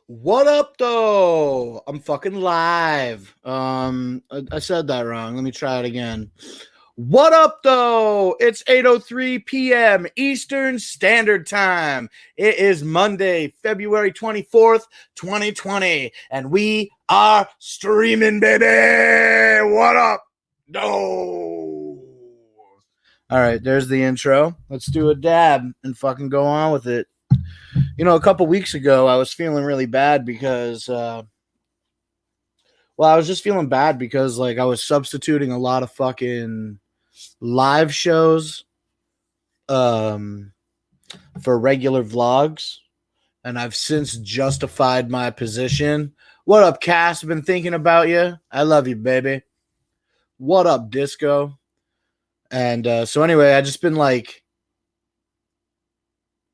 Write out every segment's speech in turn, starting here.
What up, though? I'm fucking live. I said that wrong. Let me try it again. What up, though? It's 8:03 p.m. Eastern Standard Time. It is Monday, February 24th, 2020, and we are streaming, baby. What up? No. All right, there's the intro. Let's do a dab and fucking go on with it. You know, a couple weeks ago, I was feeling really bad because, I was just feeling bad because, like, I was substituting a lot of fucking live shows for regular vlogs, and I've since justified my position. What up, Cass? Been thinking about you. I love you, baby. What up, Disco? And so anyway, I just been like,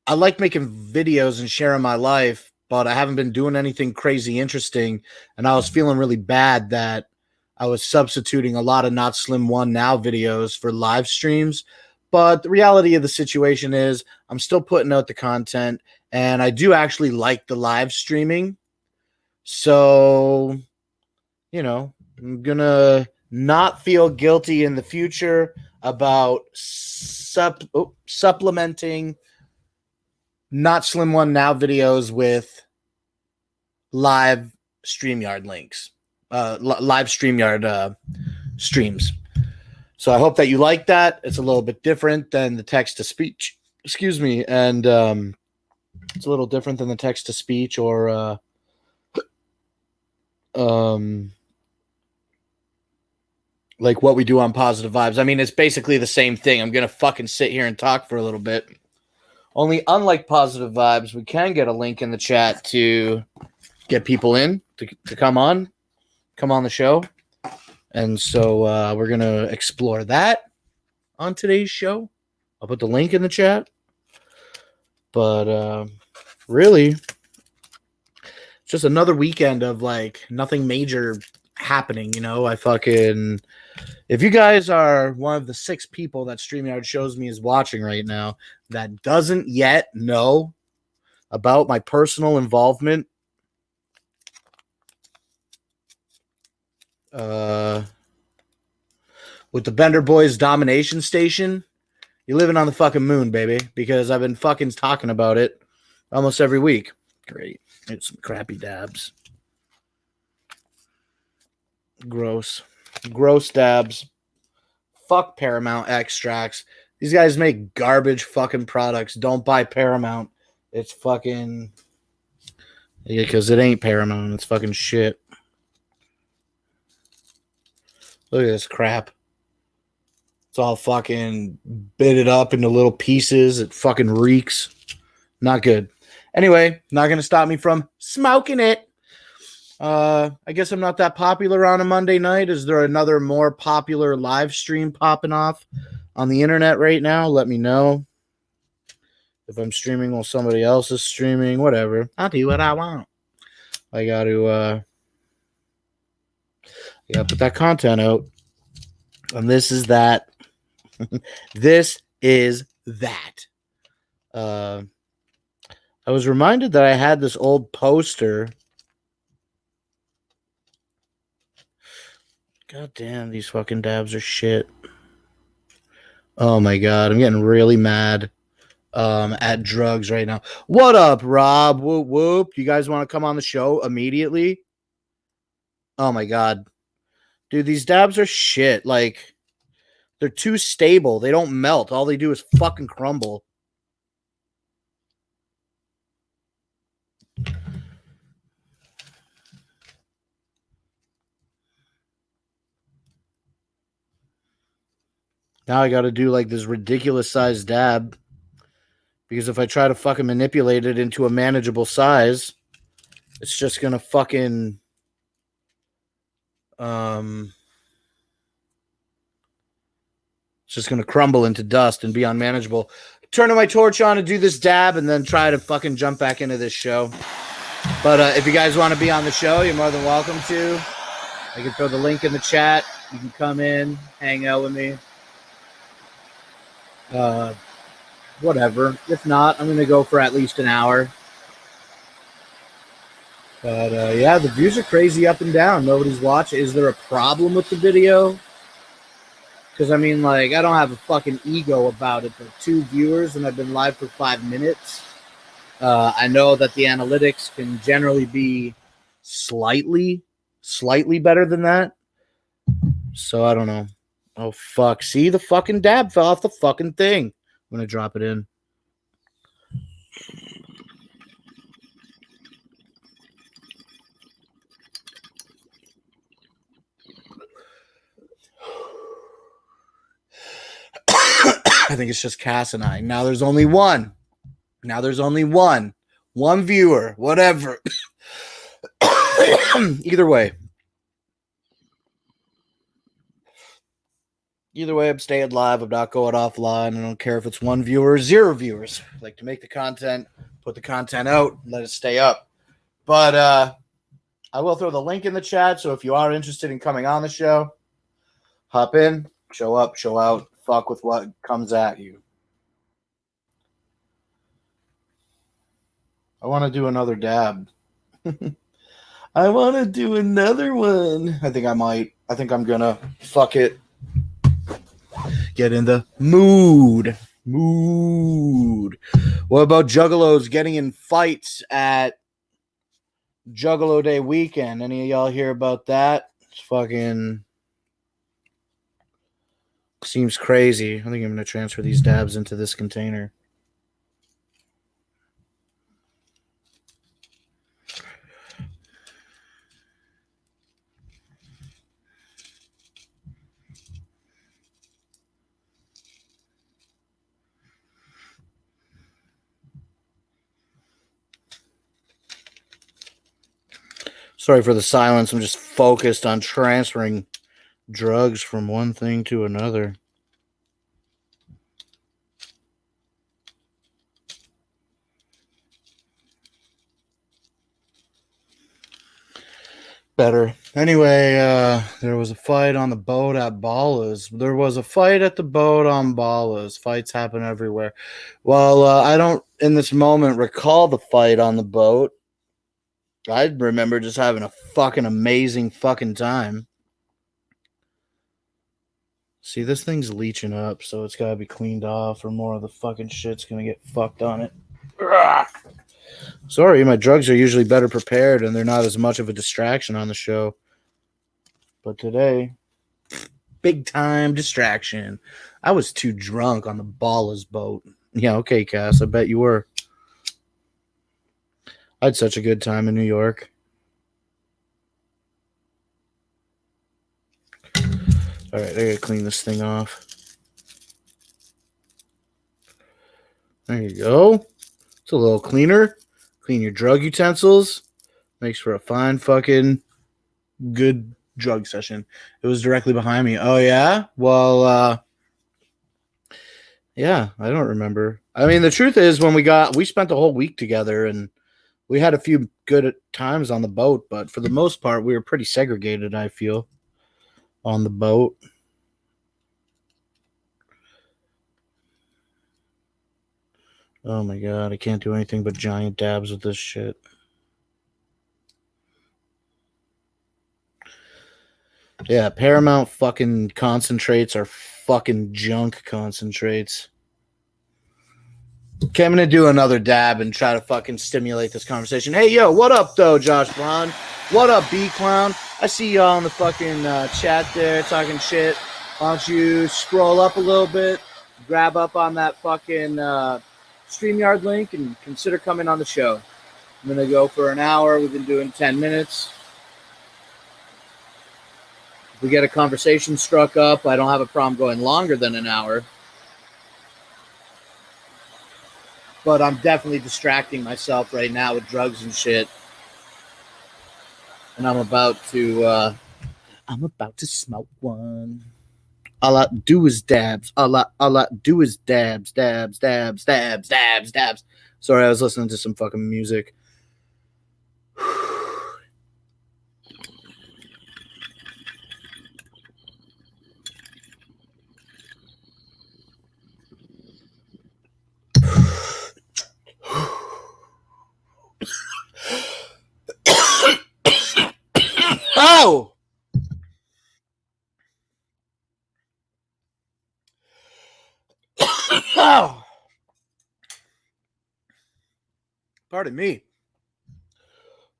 I like making videos and sharing my life, but I haven't been doing anything crazy interesting. And I was feeling really bad that I was substituting a lot of notslim1 now videos for live streams. But the reality of the situation is I'm still putting out the content, and I do actually like the live streaming. So, you know, I'm going to not feel guilty in the future about supplementing notslim1 now videos with live streamyard links, live streamyard streams. So I hope that you like that. It's a little bit different than the text to speech. Excuse me. And it's a little different than the text to speech or like what we do on Positive Vibes. I mean, it's basically the same thing. I'm going to fucking sit here and talk for a little bit. Only unlike Positive Vibes, we can get a link in the chat to get people in to come on the show. And so we're going to explore that on today's show. I'll put the link in the chat. But really, it's just another weekend of like nothing major happening. You know, if you guys are one of the 6 people that StreamYard shows me is watching right now that doesn't yet know about my personal involvement with the Bender Boys Domination Station, you're living on the fucking moon, baby, because I've been fucking talking about it almost every week. Great. It's some crappy dabs. Gross dabs. Fuck Paramount extracts. These guys make garbage fucking products. Don't buy Paramount. It's fucking... Yeah, because it ain't Paramount. It's fucking shit. Look at this crap. It's all fucking bitted up into little pieces. It fucking reeks. Not good. Anyway, not going to stop me from smoking it. I guess I'm not that popular on a Monday night. Is there another more popular live stream popping off on the internet right now? Let me know. If I'm streaming while somebody else is streaming, whatever. I'll do what I want. I got to put that content out. And this is that. This is that. I was reminded that I had this old poster. God damn, these fucking dabs are shit. Oh my god, I'm getting really mad at drugs right now. What up, Rob? Whoop whoop. You guys want to come on the show immediately? Oh my god. Dude, these dabs are shit. Like, they're too stable. They don't melt. All they do is fucking crumble. Now I got to do like this ridiculous size dab. Because if I try to fucking manipulate it into a manageable size, it's just going to fucking... It's just going to crumble into dust and be unmanageable. Turning my torch on to do this dab and then try to fucking jump back into this show. But if you guys want to be on the show, you're more than welcome to. I can throw the link in the chat. You can come in, hang out with me. Whatever. If not, I'm going to go for at least an hour. But yeah, the views are crazy up and down. Nobody's watching. Is there a problem with the video? Because I mean, like, I don't have a fucking ego about it. But 2 viewers and I've been live for 5 minutes. I know that the analytics can generally be slightly better than that. So I don't know. Oh fuck! See, the fucking dab fell off the fucking thing. I'm gonna drop it in. I think it's just Cass and I. Now there's only one. One viewer. Whatever. Either way, I'm staying live. I'm not going offline. I don't care if it's 1 viewer or 0 viewers. I like to make the content, put the content out, let it stay up. But I will throw the link in the chat. So if you are interested in coming on the show, hop in, show up, show out, fuck with what comes at you. I want to do another dab. I want to do another one. I think I might. I think I'm going to fuck it. Get in the mood. What about juggalos getting in fights at Juggalo Day weekend? Any of y'all hear about that? It's fucking seems crazy. I think I'm going to transfer these dabs into this container. Sorry for the silence. I'm just focused on transferring drugs from one thing to another. Better. Anyway, there was a fight on the boat at Balla's. There was a fight at the boat on Balla's. Fights happen everywhere. Well, I don't, in this moment, recall the fight on the boat. I remember just having a fucking amazing fucking time. See, this thing's leaching up, so it's got to be cleaned off or more of the fucking shit's going to get fucked on it. Ugh. Sorry, my drugs are usually better prepared and they're not as much of a distraction on the show. But today, big time distraction. I was too drunk on the Balla's boat. Yeah, okay, Cass, I bet you were. I had such a good time in New York. All right, I gotta clean this thing off. There you go. It's a little cleaner. Clean your drug utensils. Makes for a fine fucking good drug session. It was directly behind me. Oh, yeah? Well, yeah, I don't remember. I mean, the truth is we spent the whole week together and we had a few good times on the boat, but for the most part, we were pretty segregated, I feel, on the boat. Oh my God, I can't do anything but giant dabs with this shit. Yeah, Paramount fucking concentrates are fucking junk concentrates. Okay, I'm going to do another dab and try to fucking stimulate this conversation. Hey, yo, what up, though, Josh Braun? What up, B-Clown? I see y'all in the fucking chat there talking shit. Why don't you scroll up a little bit, grab up on that fucking StreamYard link, and consider coming on the show. I'm going to go for an hour. We've been doing 10 minutes. If we get a conversation struck up, I don't have a problem going longer than an hour. But I'm definitely distracting myself right now with drugs and shit. And I'm about to smoke one. All I do is dabs. All I do is dabs. Sorry, I was listening to some fucking music. Ow! Ow! Pardon me.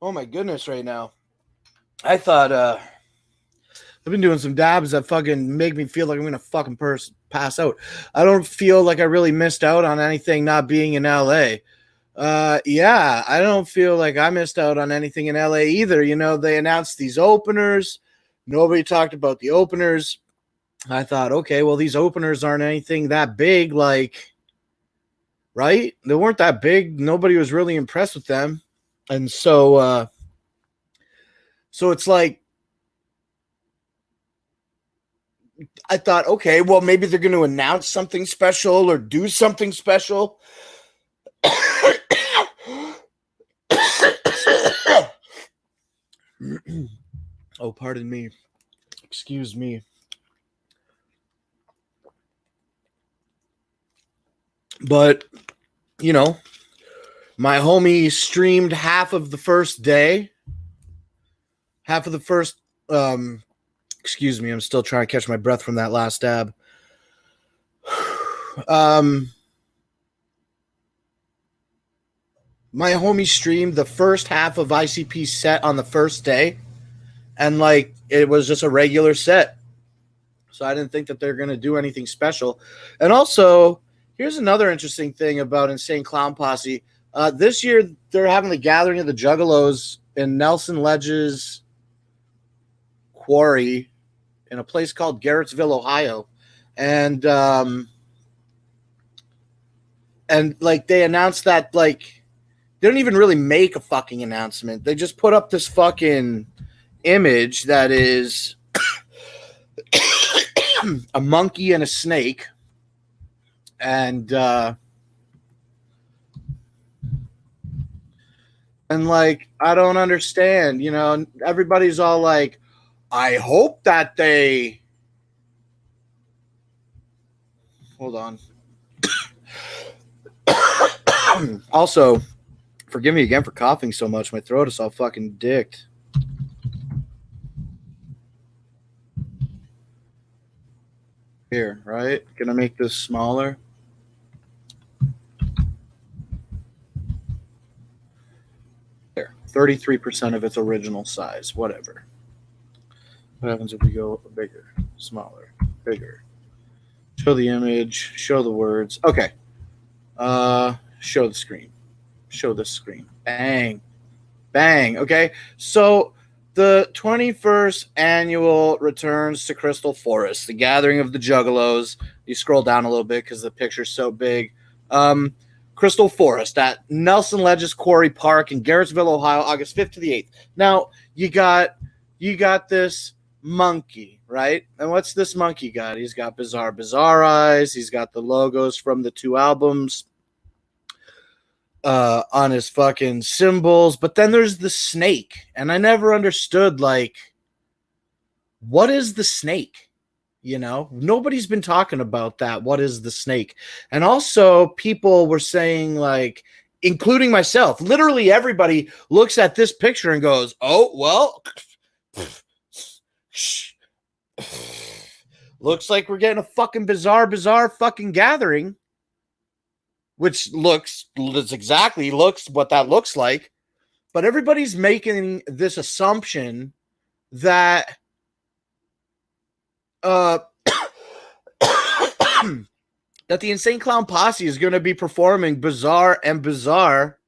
Oh my goodness, right now. I thought I've been doing some dabs that fucking make me feel like I'm gonna fucking pass out. I don't feel like I really missed out on anything not being in LA. Yeah, I don't feel like I missed out on anything in LA either. You know, they announced these openers. Nobody talked about the openers. I thought, okay, well, these openers aren't anything that big, like, right? They weren't that big. Nobody was really impressed with them. And so it's like, I thought, okay, well, maybe they're going to announce something special or do something special. Oh, pardon me. Excuse me. But, you know, my homie streamed half of the first day. Half of the first, excuse me, I'm still trying to catch my breath from that last dab. My homie streamed the first half of ICP's set on the first day, and like it was just a regular set. So I didn't think that they're going to do anything special. And also, here's another interesting thing about Insane Clown Posse. This year, they're having the Gathering of the Juggalos in Nelson Ledge's quarry in a place called Garrettsville, Ohio. And like they announced that, like, they don't even really make a fucking announcement. They just put up this fucking image that is a monkey and a snake. And like, I don't understand, you know, everybody's all like, I hope that they, hold on. Also, forgive me again for coughing so much. My throat is all fucking dicked. Here, right? Gonna make this smaller. There, 33% of its original size, whatever. What happens if we go bigger, smaller, bigger? Show the image, show the words. Okay. Show the screen. Show the screen. Bang. Bang. Okay. So the 21st annual returns to Crystal Forest, the Gathering of the Juggalos. You scroll down a little bit because the picture's so big. Crystal Forest at Nelson Ledges Quarry Park in Garrettsville, Ohio, August 5th to the 8th. Now, you got this monkey, right? And what's this monkey got? He's got bizarre eyes. He's got the logos from the two albums on his fucking symbols. But then there's the snake. And I never understood, like, what is the snake? You know, nobody's been talking about that. What is the snake? And also people were saying, like, including myself, literally everybody looks at this picture and goes, oh, well, looks like we're getting a fucking bizarre fucking gathering, which looks what that looks like. But everybody's making this assumption that that the Insane Clown Posse is going to be performing Bizarre and Bizarre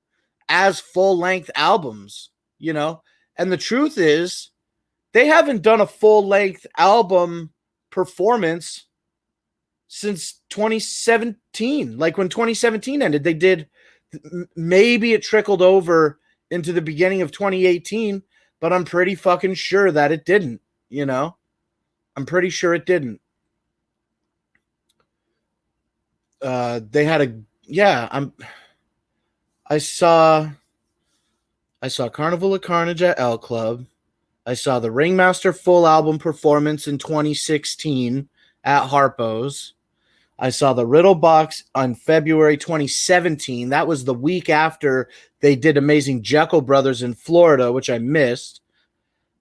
as full-length albums, you know? And the truth is, they haven't done a full-length album performance since 2017. Like, when 2017 ended, they did, maybe it trickled over into the beginning of 2018, but I'm pretty fucking sure that it didn't, you know? I'm pretty sure it didn't. They had a, yeah, I saw Carnival of Carnage at L Club. I saw the Ringmaster full album performance in 2016 at Harpo's. I saw the Riddle Box on February 2017. That was the week after they did Amazing Jekyll Brothers in Florida, which I missed.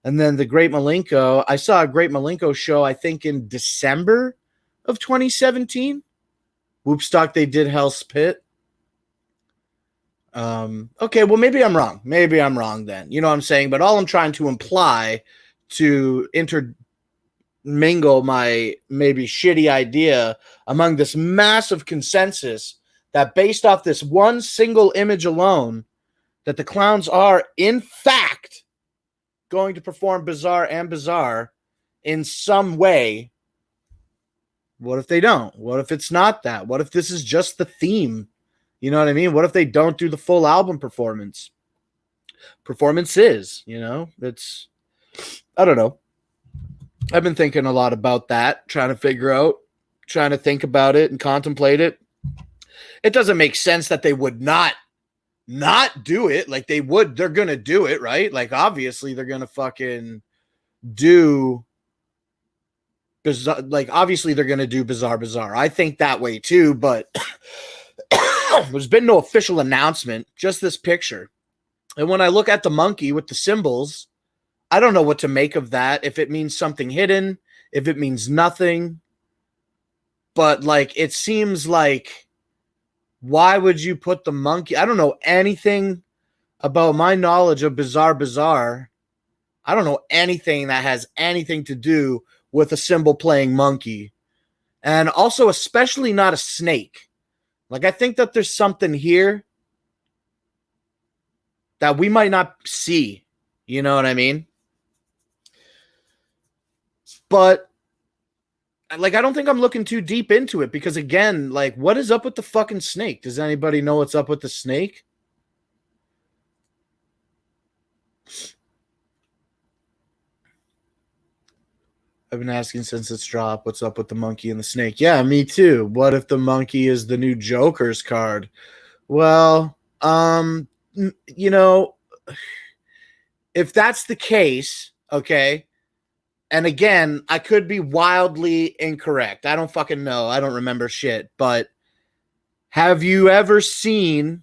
And then the Great Malenko, I saw a Great Malenko show, I think in December of 2017. Whoopstock, they did Hell's Pit. Okay, well, maybe I'm wrong. Maybe I'm wrong then. You know what I'm saying? But all I'm trying to imply to intermingle my maybe shitty idea among this massive consensus that based off this one single image alone, that the clowns are, in fact, going to perform Bizarre and Bizarre in some way. What if they don't? What if it's not that? What if this is just the theme? You know what I mean? What if they don't do the full album performance? Performances, you know? It's, I don't know. I've been thinking a lot about that, trying to think about it and contemplate it. It doesn't make sense that they would not do it. Like they're going to do it, right? Like obviously they're going to fucking do Bizarre. Like obviously they're going to do Bizarre. I think that way too, but there's been no official announcement, just this picture. And when I look at the monkey with the symbols, I don't know what to make of that. If it means something hidden, if it means nothing. But like, it seems like, why would you put the monkey? I don't know anything about my knowledge of Bizarre. I don't know anything that has anything to do with a symbol playing monkey. And also, especially not a snake. Like, I think that there's something here that we might not see. You know what I mean? But, like, I don't think I'm looking too deep into it because, again, like, what is up with the fucking snake? Does anybody know what's up with the snake? I've been asking since it's dropped, what's up with the monkey and the snake? Yeah, me too. What if the monkey is the new Joker's card? Well, you know, if that's the case, okay, and again, I could be wildly incorrect. I don't fucking know. I don't remember shit. But have you ever seen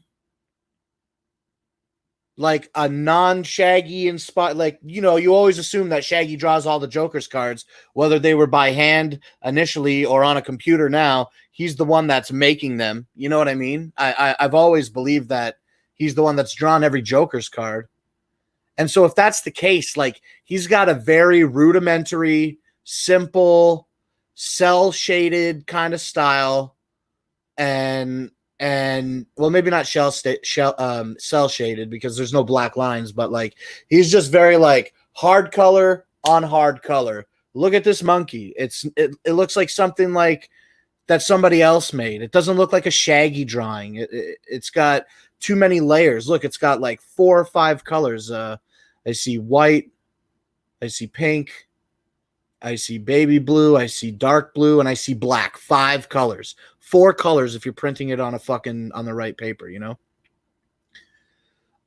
like a non-Shaggy inspired, like, you know, you always assume that Shaggy draws all the Joker's cards, whether they were by hand initially or on a computer now. He's the one that's making them. You know what I mean? I've always believed that he's the one that's drawn every Joker's card. And so if that's the case, like, he's got a very rudimentary, simple, cell-shaded kind of style, and well, maybe not cell shaded because there's no black lines, but like he's just very like hard color on hard color. Look at this monkey. It looks like something like that somebody else made. It doesn't look like a Shaggy drawing. It's got too many layers. Look, it's got like 4 or 5 colors. I see white, I see pink, I see baby blue, I see dark blue, and I see black. 5 colors. 4 colors if you're printing it on the right paper, you know?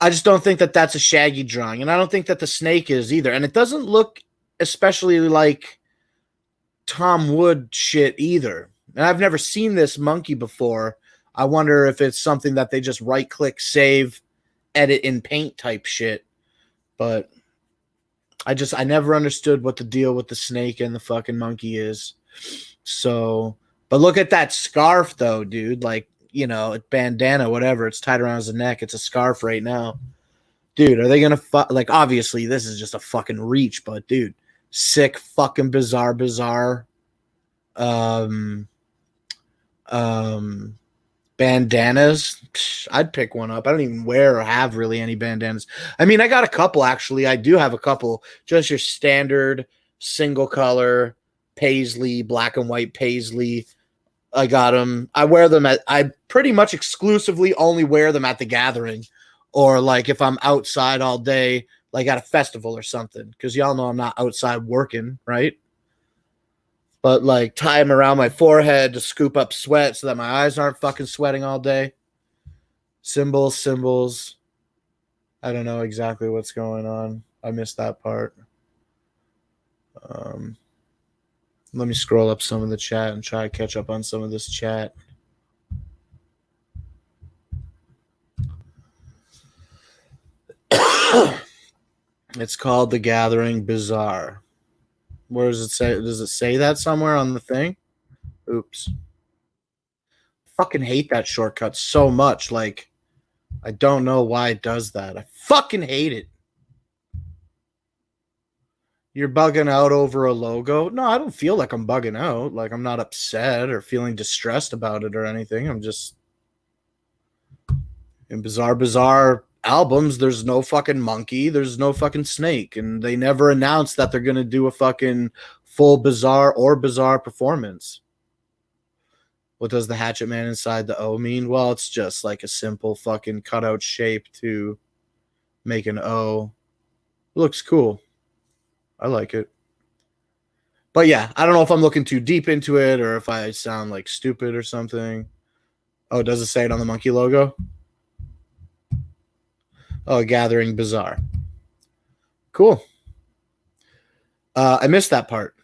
I just don't think that that's a Shaggy drawing, and I don't think that the snake is either. And it doesn't look especially like Tom Wood shit either. And I've never seen this monkey before. I wonder if it's something that they just right-click, save, edit in Paint type shit. But I never understood what the deal with the snake and the fucking monkey is. So, but look at that scarf though, dude. Like, you know, bandana, whatever. It's tied around his neck. It's a scarf right now. Dude, are they going to like, obviously this is just a fucking reach, but dude, sick fucking bizarre. Bandanas. I'd pick one up. I don't even wear or have really any bandanas. I mean, I got a couple actually. I do have a couple. Just your standard single color paisley, black and white paisley. I got them. I wear them I pretty much exclusively only wear them at the gathering, or like if I'm outside all day, like at a festival or something. Because y'all know I'm not outside working, right? But like tie them around my forehead to scoop up sweat so that my eyes aren't fucking sweating all day. Symbols. I don't know exactly what's going on. I missed that part. Let me scroll up some of the chat and try to catch up on some of this chat. It's called The Gathering Bizarre. Where does it say? Does it say that somewhere on the thing? Oops. Fucking hate that shortcut so much. Like, I don't know why it does that. I fucking hate it. You're bugging out over a logo? No, I don't feel like I'm bugging out. Like, I'm not upset or feeling distressed about it or anything. I'm just in bizarre albums. There's no fucking monkey. There's no fucking snake, and they never announced that they're gonna do a fucking full bizarre performance. What does the hatchet man inside the O mean? Well, it's just like a simple fucking cutout shape to make an O. It looks cool. I like it. But yeah, I don't know if I'm looking too deep into it or if I sound like stupid or something. Oh, does it say it on the monkey logo? Oh, Gathering Bizarre. Cool. I missed that part.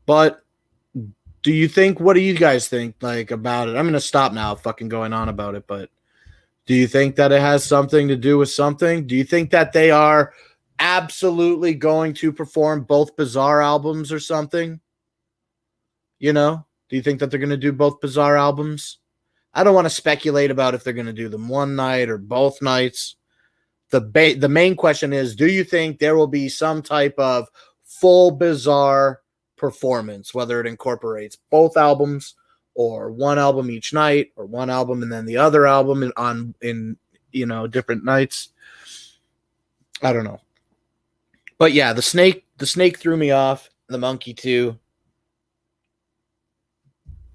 But do you think, what do you guys think like about it? I'm going to stop now fucking going on about it, but do you think that it has something to do with something? Do you think that they are absolutely going to perform both Bizarre albums or something? You know, do you think that they're going to do both Bizarre albums? I don't want to speculate about if they're going to do them one night or both nights. The main question is, do you think there will be some type of full Bizarre performance, whether it incorporates both albums or one album each night or one album and then the other album in you know, different nights? I don't know. But yeah, the snake threw me off, the monkey too.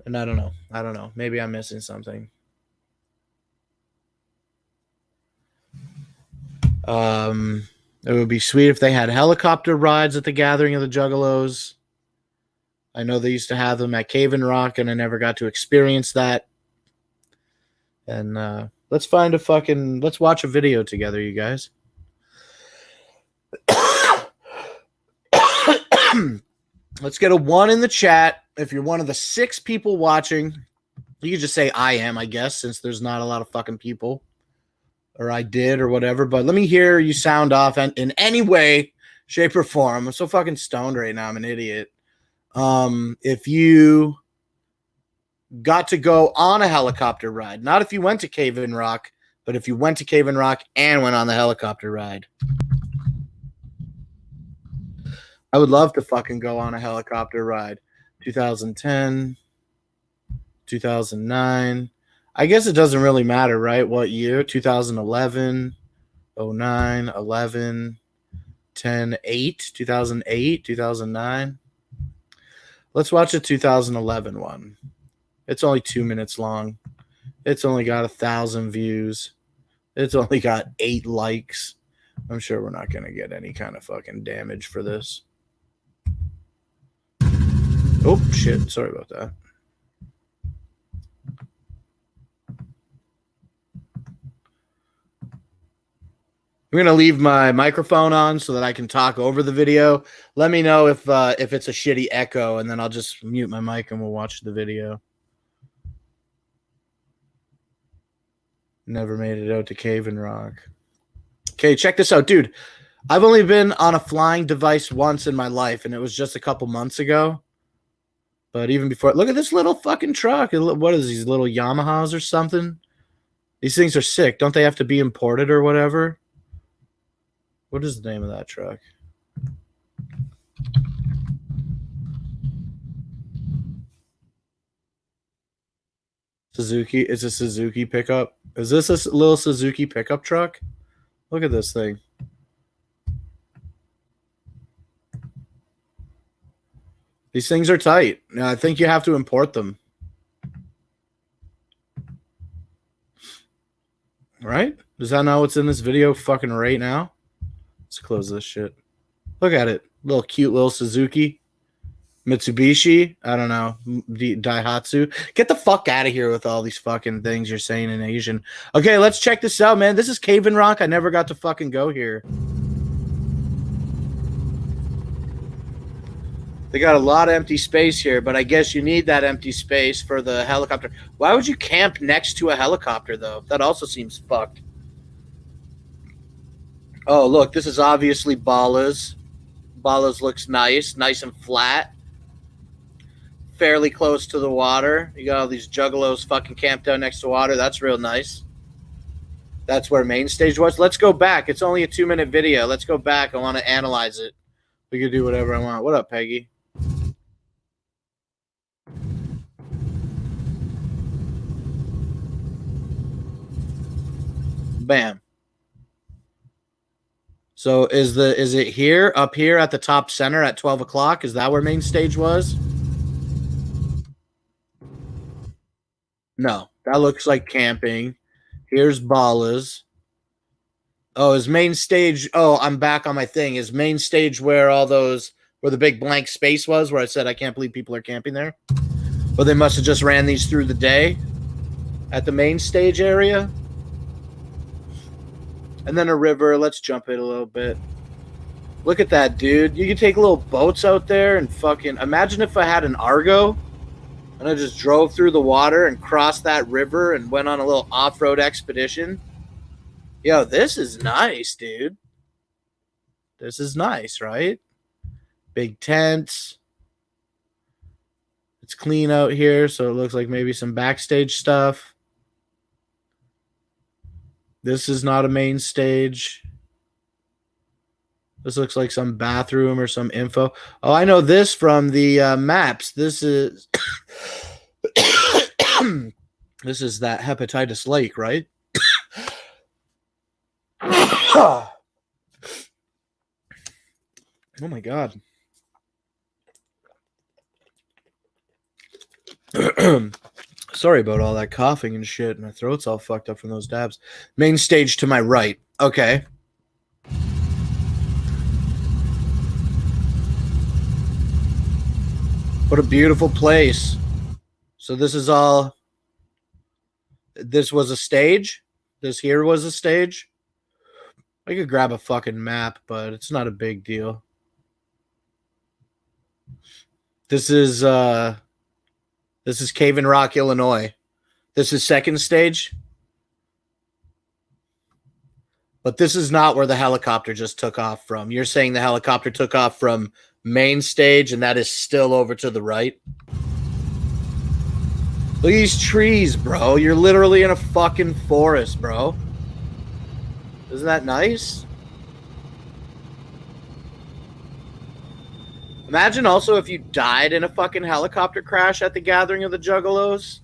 And I don't know. Maybe I'm missing something. It would be sweet if they had helicopter rides at the Gathering of the Juggalos. I know they used to have them at Cave and Rock, and I never got to experience that. And let's watch a video together, you guys. Let's get a 1 in the chat. If you're one of the 6 people watching, you can just say I am, I guess, since there's not a lot of fucking people. Or I did or whatever. But let me hear you sound off in any way, shape, or form. I'm so fucking stoned right now. I'm an idiot. If you got to go on a helicopter ride, not if you went to Cave and Rock, but if you went to Cave and Rock and went on the helicopter ride. I would love to fucking go on a helicopter ride. 2010, 2009. I guess it doesn't really matter, right? What year? 2011, 09, 11, 10, 8, 2008, 2009. Let's watch a 2011 one. It's only 2 minutes long. It's only got 1,000 views. It's only got 8 likes. I'm sure we're not going to get any kind of fucking damage for this. Oh, shit. Sorry about that. I'm going to leave my microphone on so that I can talk over the video. Let me know if it's a shitty echo, and then I'll just mute my mic and we'll watch the video. Never made it out to Cave and Rock. Okay, check this out, dude. I've only been on a flying device once in my life, and it was just a couple months ago. But even before, look at this little fucking truck. What is these, little Yamahas or something? These things are sick. Don't they have to be imported or whatever? What is the name of that truck? Suzuki. It's a Suzuki pickup. Is this a little Suzuki pickup truck? Look at this thing. These things are tight. I think you have to import them. Right? Is that not what's in this video fucking right now? Let's close this shit. Look at it. Little cute little Suzuki. Mitsubishi. I don't know. Daihatsu. Get the fuck out of here with all these fucking things you're saying in Asian. Okay, let's check this out, man. This is Cave and Rock. I never got to fucking go here. They got a lot of empty space here, but I guess you need that empty space for the helicopter. Why would you camp next to a helicopter, though? That also seems fucked. Oh, look, this is obviously Bala's. Bala's looks nice and flat. Fairly close to the water. You got all these juggalos fucking camped out next to water. That's real nice. That's where main stage was. Let's go back. It's only a 2-minute video. Let's go back. I want to analyze it. We can do whatever I want. What up, Peggy? Bam. So is it here, up here at the top center at 12 o'clock? Is that where main stage was? No, that looks like camping. Here's Bala's. Oh, is main stage? Oh, I'm back on my thing. Is main stage where all those, where the big blank space was, where I said I can't believe people are camping there? Well, they must have just ran these through the day at the main stage area. And then a river. Let's jump it a little bit. Look at that, dude. You can take little boats out there and fucking... Imagine if I had an Argo and I just drove through the water and crossed that river and went on a little off-road expedition. Yo, this is nice, dude. This is nice, right? Big tents. It's clean out here, so it looks like maybe some backstage stuff. This is not a main stage. This looks like some bathroom or some info. Oh, I know this from the maps. This is this is that Hepatitis Lake, right? Oh my God. Sorry about all that coughing and shit. My throat's all fucked up from those dabs. Main stage to my right. Okay. What a beautiful place. So this is all... This was a stage? This here was a stage? I could grab a fucking map, but it's not a big deal. This is Cave in Rock, Illinois. This is second stage. But this is not where the helicopter just took off from. You're saying the helicopter took off from main stage, and that is still over to the right? Look at these trees, bro. You're literally in a fucking forest, bro. Isn't that nice? Imagine also if you died in a fucking helicopter crash at the gathering of the Juggalos.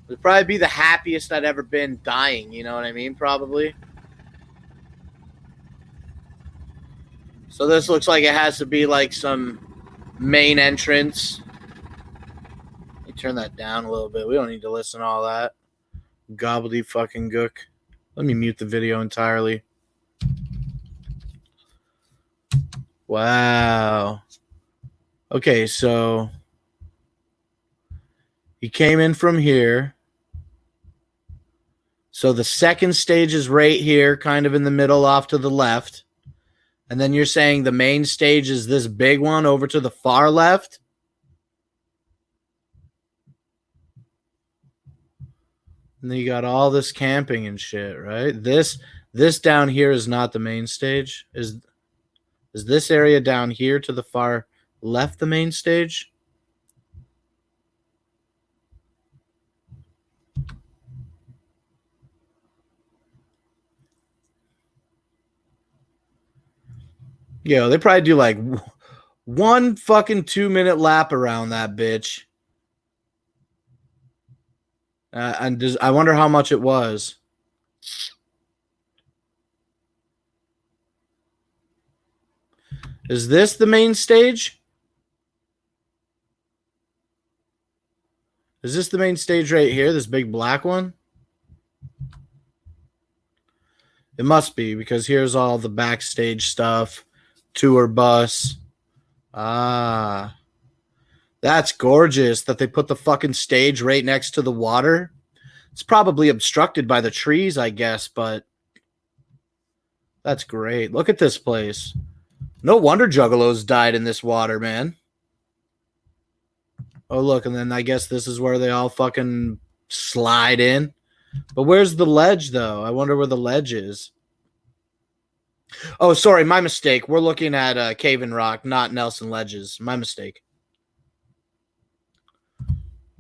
It'd probably be the happiest I'd ever been dying, you know what I mean? Probably. So this looks like it has to be like some main entrance. Let me turn that down a little bit. We don't need to listen to all that. Gobbledy fucking gook. Let me mute the video entirely. Wow. Okay, so he came in from here. So the second stage is right here, kind of in the middle off to the left. And then you're saying the main stage is this big one over to the far left? And then you got all this camping and shit, right? This down here is not the main stage. Is this area down here to the far left the main stage? Yo, they probably do like one fucking 2-minute lap around that bitch. And I wonder how much it was. Is this the main stage? Is this the main stage right here? This big black one? It must be, because here's all the backstage stuff. Tour bus. Ah. That's gorgeous that they put the fucking stage right next to the water. It's probably obstructed by the trees, I guess, but that's great. Look at this place. No wonder Juggalos died in this water, man. Oh, look, and then I guess this is where they all fucking slide in. But where's the ledge, though? I wonder where the ledge is. Oh, sorry, my mistake. We're looking at Cave and Rock, not Nelson Ledges. My mistake.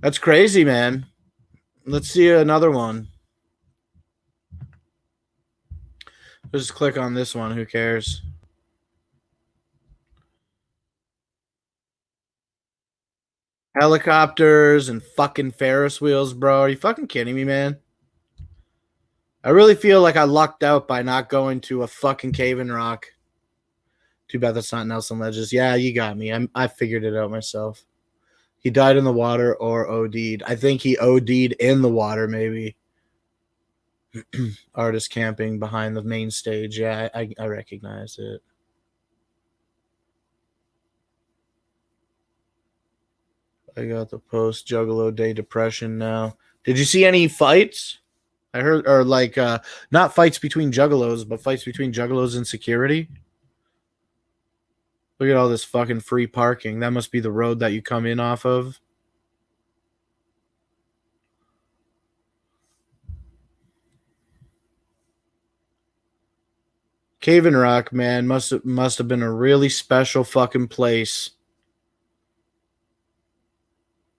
That's crazy, man. Let's see another one. Just click on this one. Who cares? Helicopters and fucking Ferris wheels, bro. Are you fucking kidding me, man? I really feel like I lucked out by not going to a fucking Cave and Rock. Too bad that's not Nelson Ledges. Yeah, you got me. I figured it out myself. He died in the water or OD'd. I think he OD'd in the water, maybe. Artist camping behind the main stage. Yeah, I recognize it. I got the post Juggalo Day depression now. Did you see any fights? I heard, or like, not fights between juggalos, but fights between juggalos and security. Look at all this fucking free parking. That must be the road that you come in off of. Cave and Rock, man, must have been a really special fucking place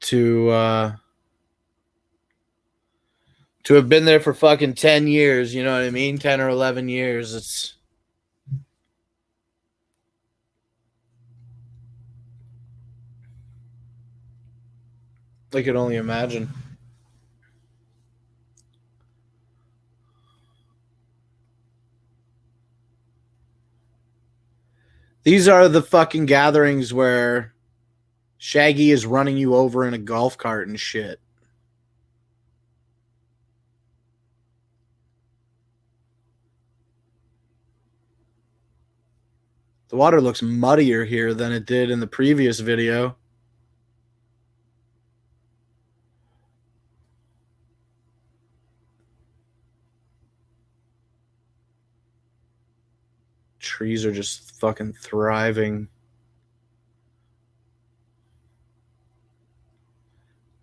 to have been there for fucking 10 years, you know what I mean? 10 or 11 years. It's I could only imagine. These are the fucking gatherings where Shaggy is running you over in a golf cart and shit. The water looks muddier here than it did in the previous video. Trees are just fucking thriving.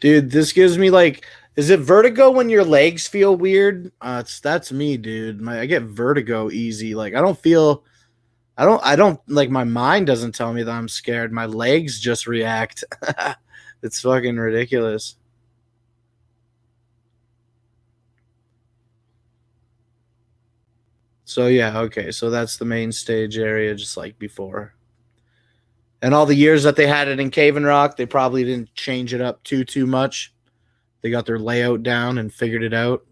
Dude, this gives me like, is it vertigo when your legs feel weird? That's me, dude. I get vertigo easy. Like I don't like, my mind doesn't tell me that I'm scared. My legs just react. It's fucking ridiculous. So yeah, okay. So that's the main stage area, just like before. And all the years that they had it in Cave and Rock, they probably didn't change it up too much. They got their layout down and figured it out.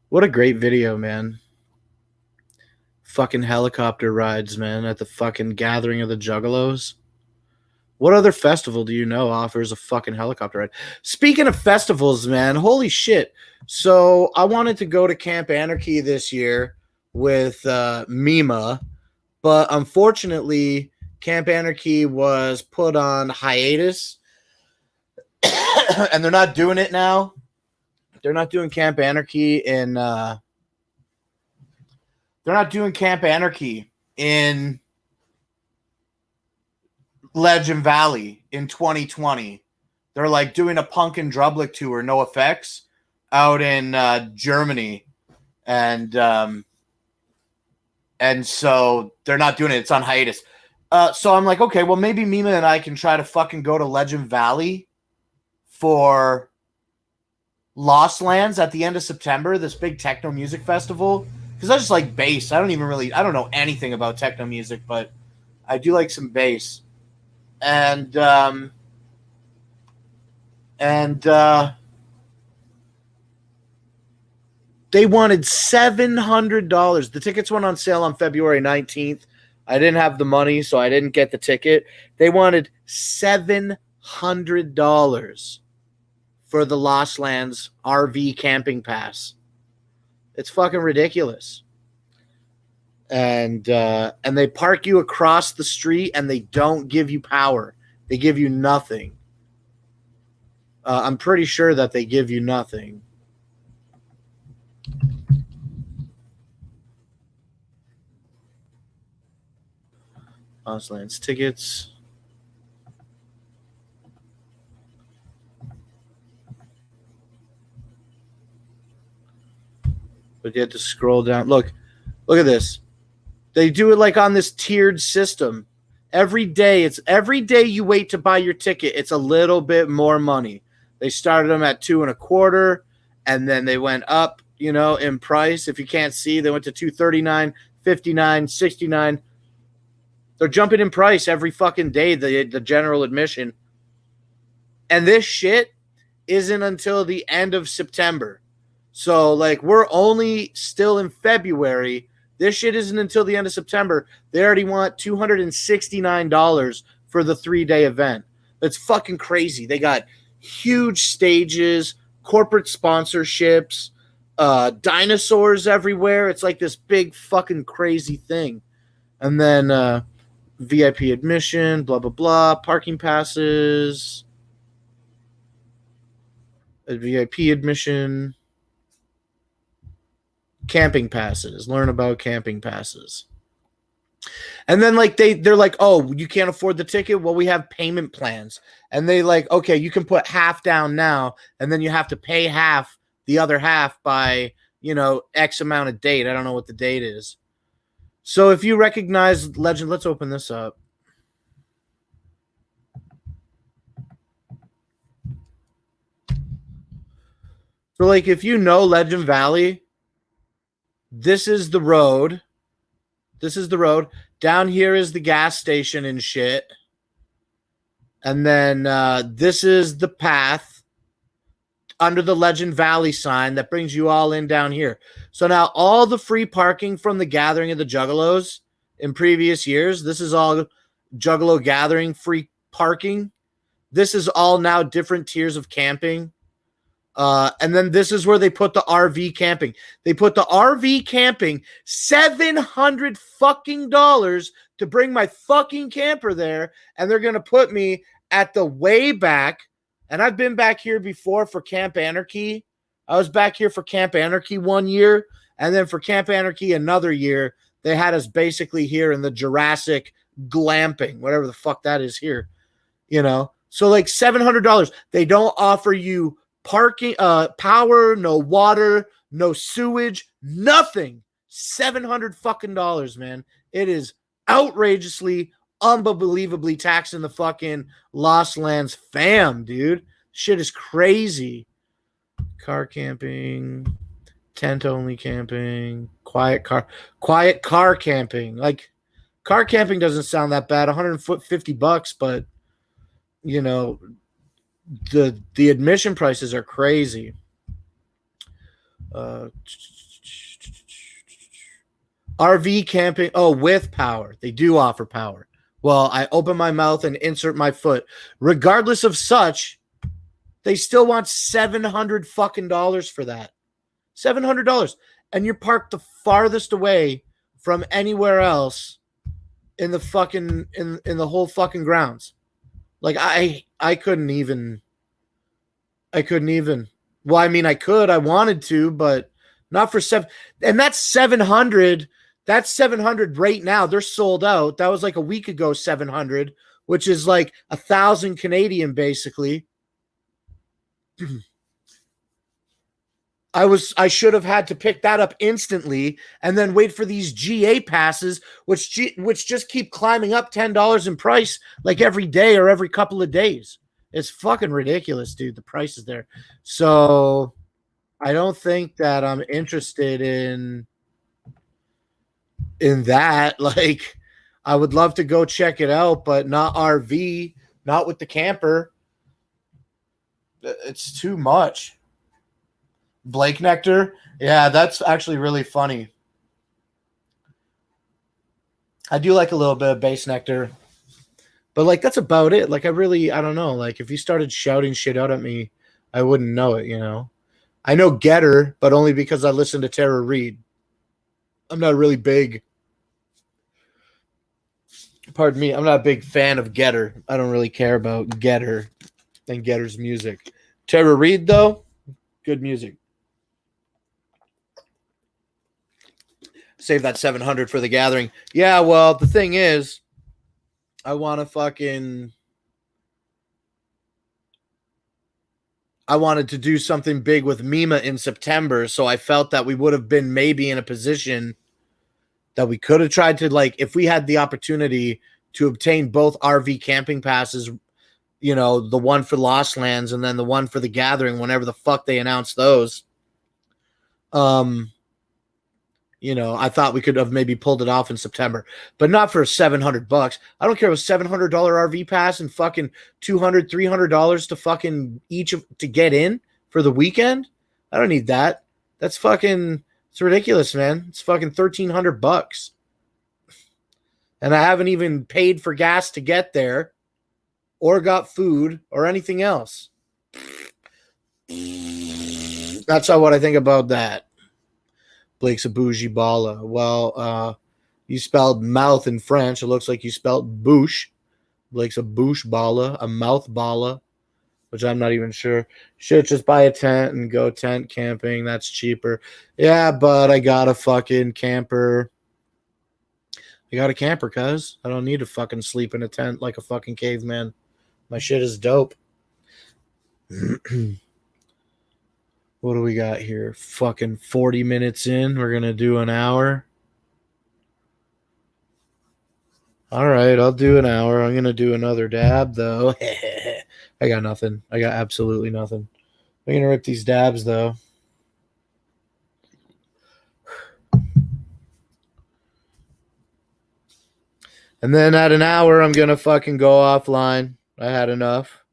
What a great video, man. Fucking helicopter rides, man, at the fucking gathering of the Juggalos. What other festival do you know offers a fucking helicopter ride? Speaking of festivals, man, holy shit. So I wanted to go to Camp Anarchy this year with Mima, but unfortunately, Camp Anarchy was put on hiatus, and they're not doing it now. They're not doing Camp Anarchy in. They're not doing Camp Anarchy in Legend Valley in 2020. They're like doing a Punk and Drublic tour, no effects, out in Germany, and so they're not doing it. It's on hiatus. So I'm like, okay, well, maybe Mima and I can try to fucking go to Legend Valley for Lost Lands at the end of September, this big techno music festival. Because I just like bass. I don't know anything about techno music, but I do like some bass. And they wanted $700. The tickets went on sale on February 19th. I didn't have the money, so I didn't get the ticket. They wanted $700 for the Lost Lands RV camping pass. It's fucking ridiculous. And they park you across the street, and they don't give you power. They give you nothing. I'm pretty sure that they give you nothing. Lost Lands tickets. But you have to scroll down. Look, Look at this. They do it like on this tiered system. Every day you wait to buy your ticket, it's a little bit more money. They started them at $2.25, and then they went up, in price. If you can't see, they went to $2.39, $59, $69. They're jumping in price every fucking day, the general admission. And this shit isn't until the end of September. So, like, we're only still in February. This shit isn't until the end of September. They already want $269 for the 3-day event. That's fucking crazy. They got huge stages, corporate sponsorships, dinosaurs everywhere. It's like this big fucking crazy thing. And then VIP admission, blah, blah, blah, parking passes, a VIP admission, camping passes, learn about camping passes. And then like they're like, oh, you can't afford the ticket? Well, we have payment plans. And they like, okay, you can put half down now, and then you have to pay half, the other half by, X amount of date. I don't know what the date is. So if you recognize Legend, let's open this up. So like if you know Legend Valley, this is the road. This is the road. Down here is the gas station and shit. And then this is the path under the Legend Valley sign that brings you all in down here. So now all the free parking from the Gathering of the Juggalos in previous years, this is all Juggalo Gathering free parking. This is all now different tiers of camping. And then this is where they put the RV camping. They put the RV camping $700 fucking dollars to bring my fucking camper there, and they're gonna put me at the way back. And I've been back here before for Camp Anarchy. I was back here for Camp Anarchy one year, and then for Camp Anarchy another year. They had us basically here in the Jurassic glamping, whatever the fuck that is here, So like $700. They don't offer you parking, power, no water, no sewage, nothing. $700 fucking dollars, man. It is outrageously, unbelievably taxing the fucking Lost Lands fam, dude. Shit is crazy. Car camping, tent only camping, quiet car camping. Like, car camping doesn't sound that bad. $150, but the admission prices are crazy. RV camping. Oh, with power. They do offer power. Well, I open my mouth and insert my foot. Regardless of such, they still want $700 fucking dollars for that. $700. And you're parked the farthest away from anywhere else in the fucking in the whole fucking grounds. Like I couldn't even. Well, I mean, I could. I wanted to, but not for seven. And that's 700. That's 700 right now. They're sold out. That was like a week ago, 700, which is like 1,000 Canadian, basically. I should have had to pick that up instantly and then wait for these GA passes, which just keep climbing up $10 in price like every day or every couple of days. It's fucking ridiculous, dude. The price is there. So I don't think that I'm interested in that. Like, I would love to go check it out, but not RV, not with the camper. It's too much. Blake Nectar. Yeah, that's actually really funny. I do like a little bit of Bass Nectar. But, like, that's about it. Like, I don't know. Like, if you started shouting shit out at me, I wouldn't know it, I know Getter, but only because I listen to Tara Reid. I'm not really big. Pardon me. I'm not a big fan of Getter. I don't really care about Getter and Getter's music. Tara Reid, though, good music. Save that 700 for the gathering. Yeah, well, the thing is, I wanted to do something big with Mima in September, so I felt that we would have been maybe in a position that we could have tried to, like, if we had the opportunity to obtain both RV camping passes, you know, the one for Lost Lands and then the one for the Gathering, whenever the fuck they announced those. You know, I thought we could have maybe pulled it off in September, but not for $700. I don't care if it was $700 RV pass and fucking $200, $300 to fucking to get in for the weekend. I don't need that. That's fucking, it's ridiculous, man. It's fucking $1,300. And I haven't even paid for gas to get there or got food or anything else. That's not what I think about that. Blake's a bougie balla. Well, you spelled mouth in French. It looks like you spelled bouche. Blake's a bouche balla, a mouth balla, which I'm not even sure. Should just buy a tent and go tent camping. That's cheaper. Yeah, but I got a fucking camper. I got a camper, cuz. I don't need to fucking sleep in a tent like a fucking caveman. My shit is dope. What do we got here? Fucking 40 minutes in. We're going to do an hour. All right, I'll do an hour. I'm going to do another dab, though. I got nothing. I got absolutely nothing. I'm going to rip these dabs, though. And then at an hour, I'm going to fucking go offline. I had enough.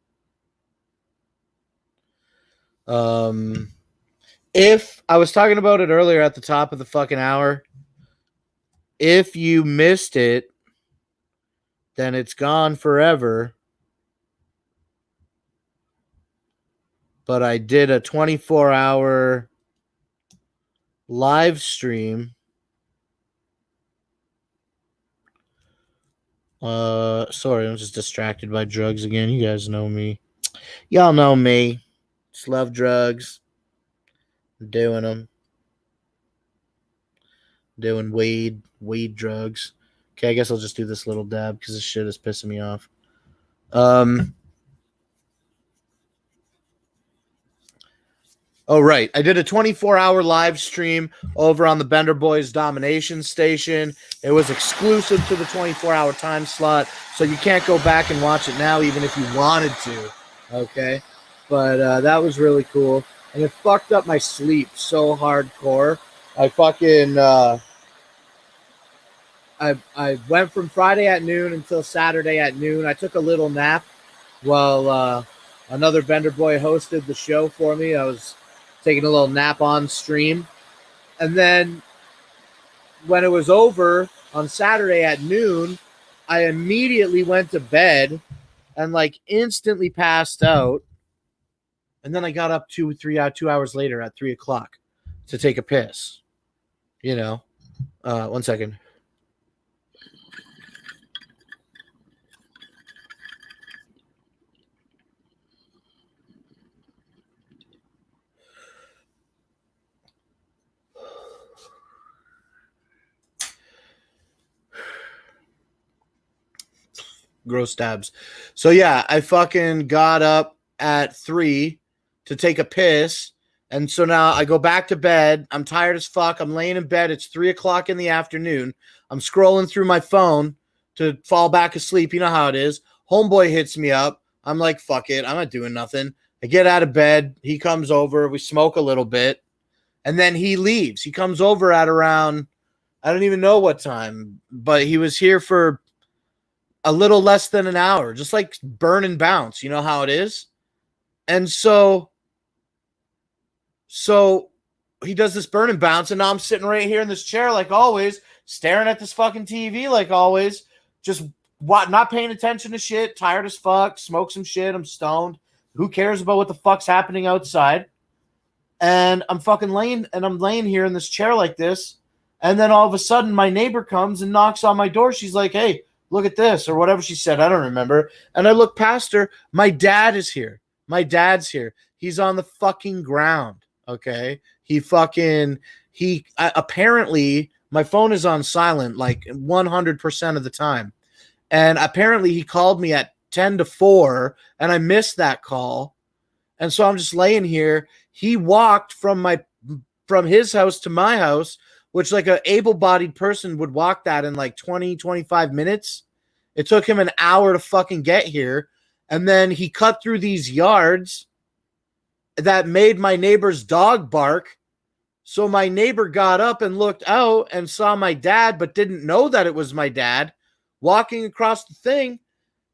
If I was talking about it earlier at the top of the fucking hour, if you missed it, then it's gone forever. But I did a 24-hour live stream. Sorry, I'm just distracted by drugs again. You guys know me. Y'all know me. Just love drugs. Doing them. Doing weed drugs. Okay, I guess I'll just do this little dab because this shit is pissing me off. Oh, right. I did a 24-hour live stream over on the Bender Boys Domination Station. It was exclusive to the 24-hour time slot, so you can't go back and watch it now even if you wanted to. Okay? But that was really cool. And it fucked up my sleep so hardcore. I fucking... I went from Friday at noon until Saturday at noon. I took a little nap while another Bender Boy hosted the show for me. I was taking a little nap on stream. And then when it was over on Saturday at noon, I immediately went to bed and like instantly passed out. And then I got up 2 hours later at 3 o'clock to take a piss. You know, 1 second. Gross stabs. So yeah, I fucking got up at 3 to take a piss. And so now I go back to bed. I'm tired as fuck. I'm laying in bed. It's 3 o'clock in the afternoon. I'm scrolling through my phone to fall back asleep. You know how it is. Homeboy hits me up. I'm like, fuck it. I'm not doing nothing. I get out of bed. He comes over. We smoke a little bit. And then he leaves. He comes over at around, I don't even know what time, but he was here for a little less than an hour, just like burn and bounce. You know how it is? And so he does this burn and bounce, and now I'm sitting right here in this chair like always, staring at this fucking TV like always, just not paying attention to shit, tired as fuck, smoke some shit, I'm stoned. Who cares about what the fuck's happening outside? And I'm laying here in this chair like this, and then all of a sudden my neighbor comes and knocks on my door. She's like, hey, look at this, or whatever she said. I don't remember. And I look past her. My dad is here. My dad's here. He's on the fucking ground. Okay. Apparently my phone is on silent like 100% of the time. And apparently he called me at 10 to 4 and I missed that call. And so I'm just laying here. He walked from his house to my house which like a able-bodied person would walk that in like 20, 25 minutes. It took him an hour to fucking get here. And then he cut through these yards that made my neighbor's dog bark. So my neighbor got up and looked out and saw my dad, but didn't know that it was my dad walking across the thing.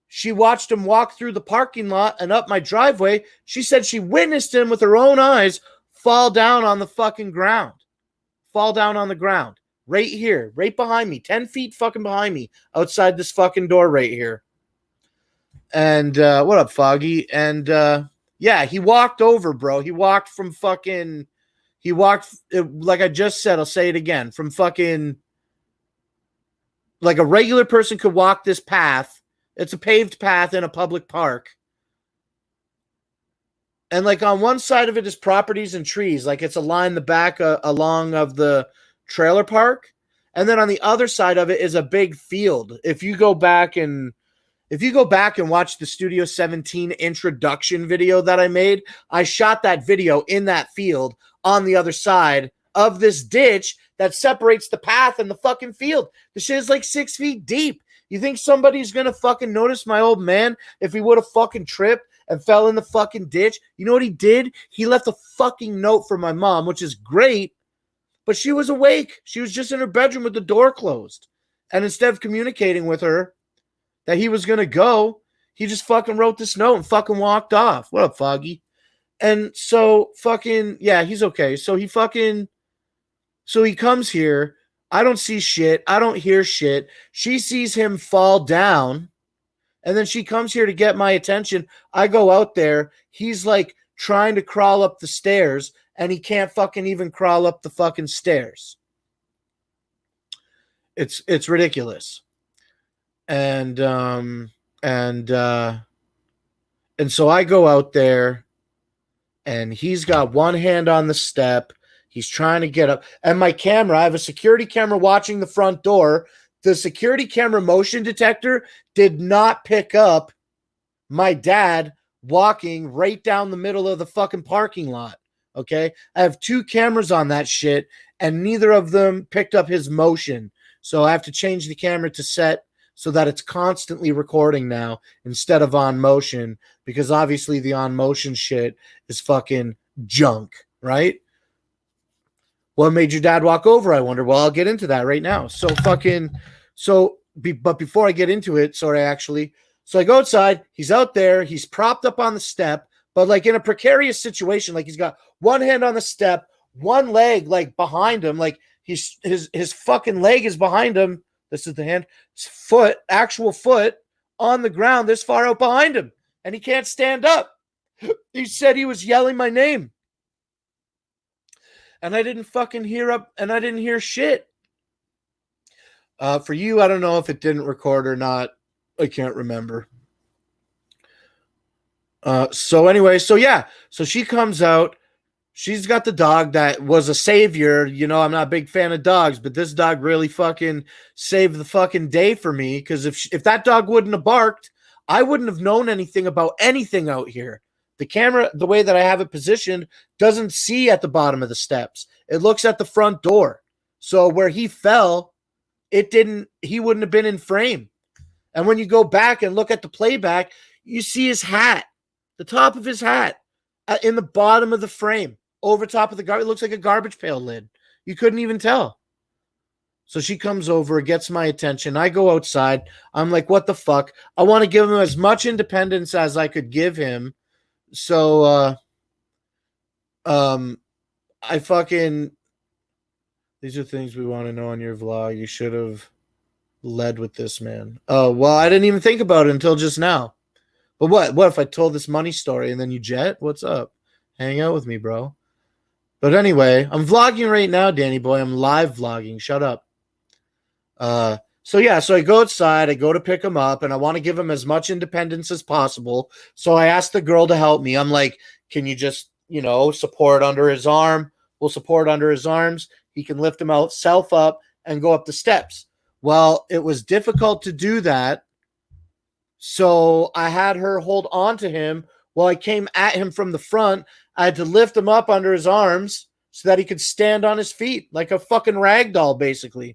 She watched him walk through the parking lot and up my driveway. She said she witnessed him with her own eyes fall down on the fucking ground. Fall down on the ground. Right here. Right behind me. 10 feet fucking behind me. Outside this fucking door right here. And what up, Foggy? And yeah, he walked over, bro. He walked from fucking... He walked, like I just said, I'll say it again, from fucking... Like a regular person could walk this path. It's a paved path in a public park. And like on one side of it is properties and trees. Like it's a line the back along of the trailer park. And then on the other side of it is a big field. If you go back and watch the Studio 17 introduction video that I made, I shot that video in that field on the other side of this ditch that separates the path and the fucking field. The shit is like 6 feet deep. You think somebody's gonna fucking notice my old man if he would have fucking tripped and fell in the fucking ditch? You know what he did? He left a fucking note for my mom, which is great, but she was awake. She was just in her bedroom with the door closed. And instead of communicating with her that he was gonna go, he just fucking wrote this note and fucking walked off. What up, Foggy? And so fucking, yeah, he's okay. So he comes here. I don't see shit. I don't hear shit. She sees him fall down. And then she comes here to get my attention. I go out there. He's like trying to crawl up the stairs. And he can't fucking even crawl up the fucking stairs. It's ridiculous. And so I go out there. And he's got one hand on the step. He's trying to get up. And my camera, I have a security camera watching the front door. The security camera motion detector did not pick up my dad walking right down the middle of the fucking parking lot. Okay? I have 2 cameras on that shit, and neither of them picked up his motion. So I have to change the camera to set so that it's constantly recording now instead of on motion, because obviously the on motion shit is fucking junk, right? What made your dad walk over, I wonder? Well, I'll get into that right now. But before I get into it, so I go outside, he's out there, he's propped up on the step, but like in a precarious situation, like he's got one hand on the step, one leg like behind him, like his fucking leg is behind him. This is the hand. His foot, actual foot, on the ground this far out behind him. And he can't stand up. He said he was yelling my name. And I didn't fucking hear up, and I didn't hear shit. For you, I don't know if it didn't record or not. I can't remember. So anyway, so she comes out. She's got the dog that was a savior. You know, I'm not a big fan of dogs, but this dog really fucking saved the fucking day for me. Because if that dog wouldn't have barked, I wouldn't have known anything about anything out here. The camera, the way that I have it positioned, doesn't see at the bottom of the steps. It looks at the front door. So where he fell, he wouldn't have been in frame. And when you go back and look at the playback, you see his hat, the top of his hat, in the bottom of the frame. Over top of the garbage. It looks like a garbage pail lid. You couldn't even tell. So she comes over, gets my attention. I go outside. I'm like, what the fuck? I want to give him as much independence as I could give him. So, I fucking, these are things we want to know on your vlog. You should have led with this, man. Oh, well, I didn't even think about it until just now. But what if I told this money story and then you jet? What's up? Hang out with me, bro. But anyway, I'm vlogging right now, Danny boy. I'm live vlogging. Shut up. So I go outside. I go to pick him up, and I want to give him as much independence as possible. So I asked the girl to help me. I'm like, can you just, support under his arm? We'll support under his arms. He can lift himself up and go up the steps. Well, it was difficult to do that. So I had her hold on to him while I came at him from the front. I had to lift him up under his arms so that he could stand on his feet like a fucking rag doll, basically.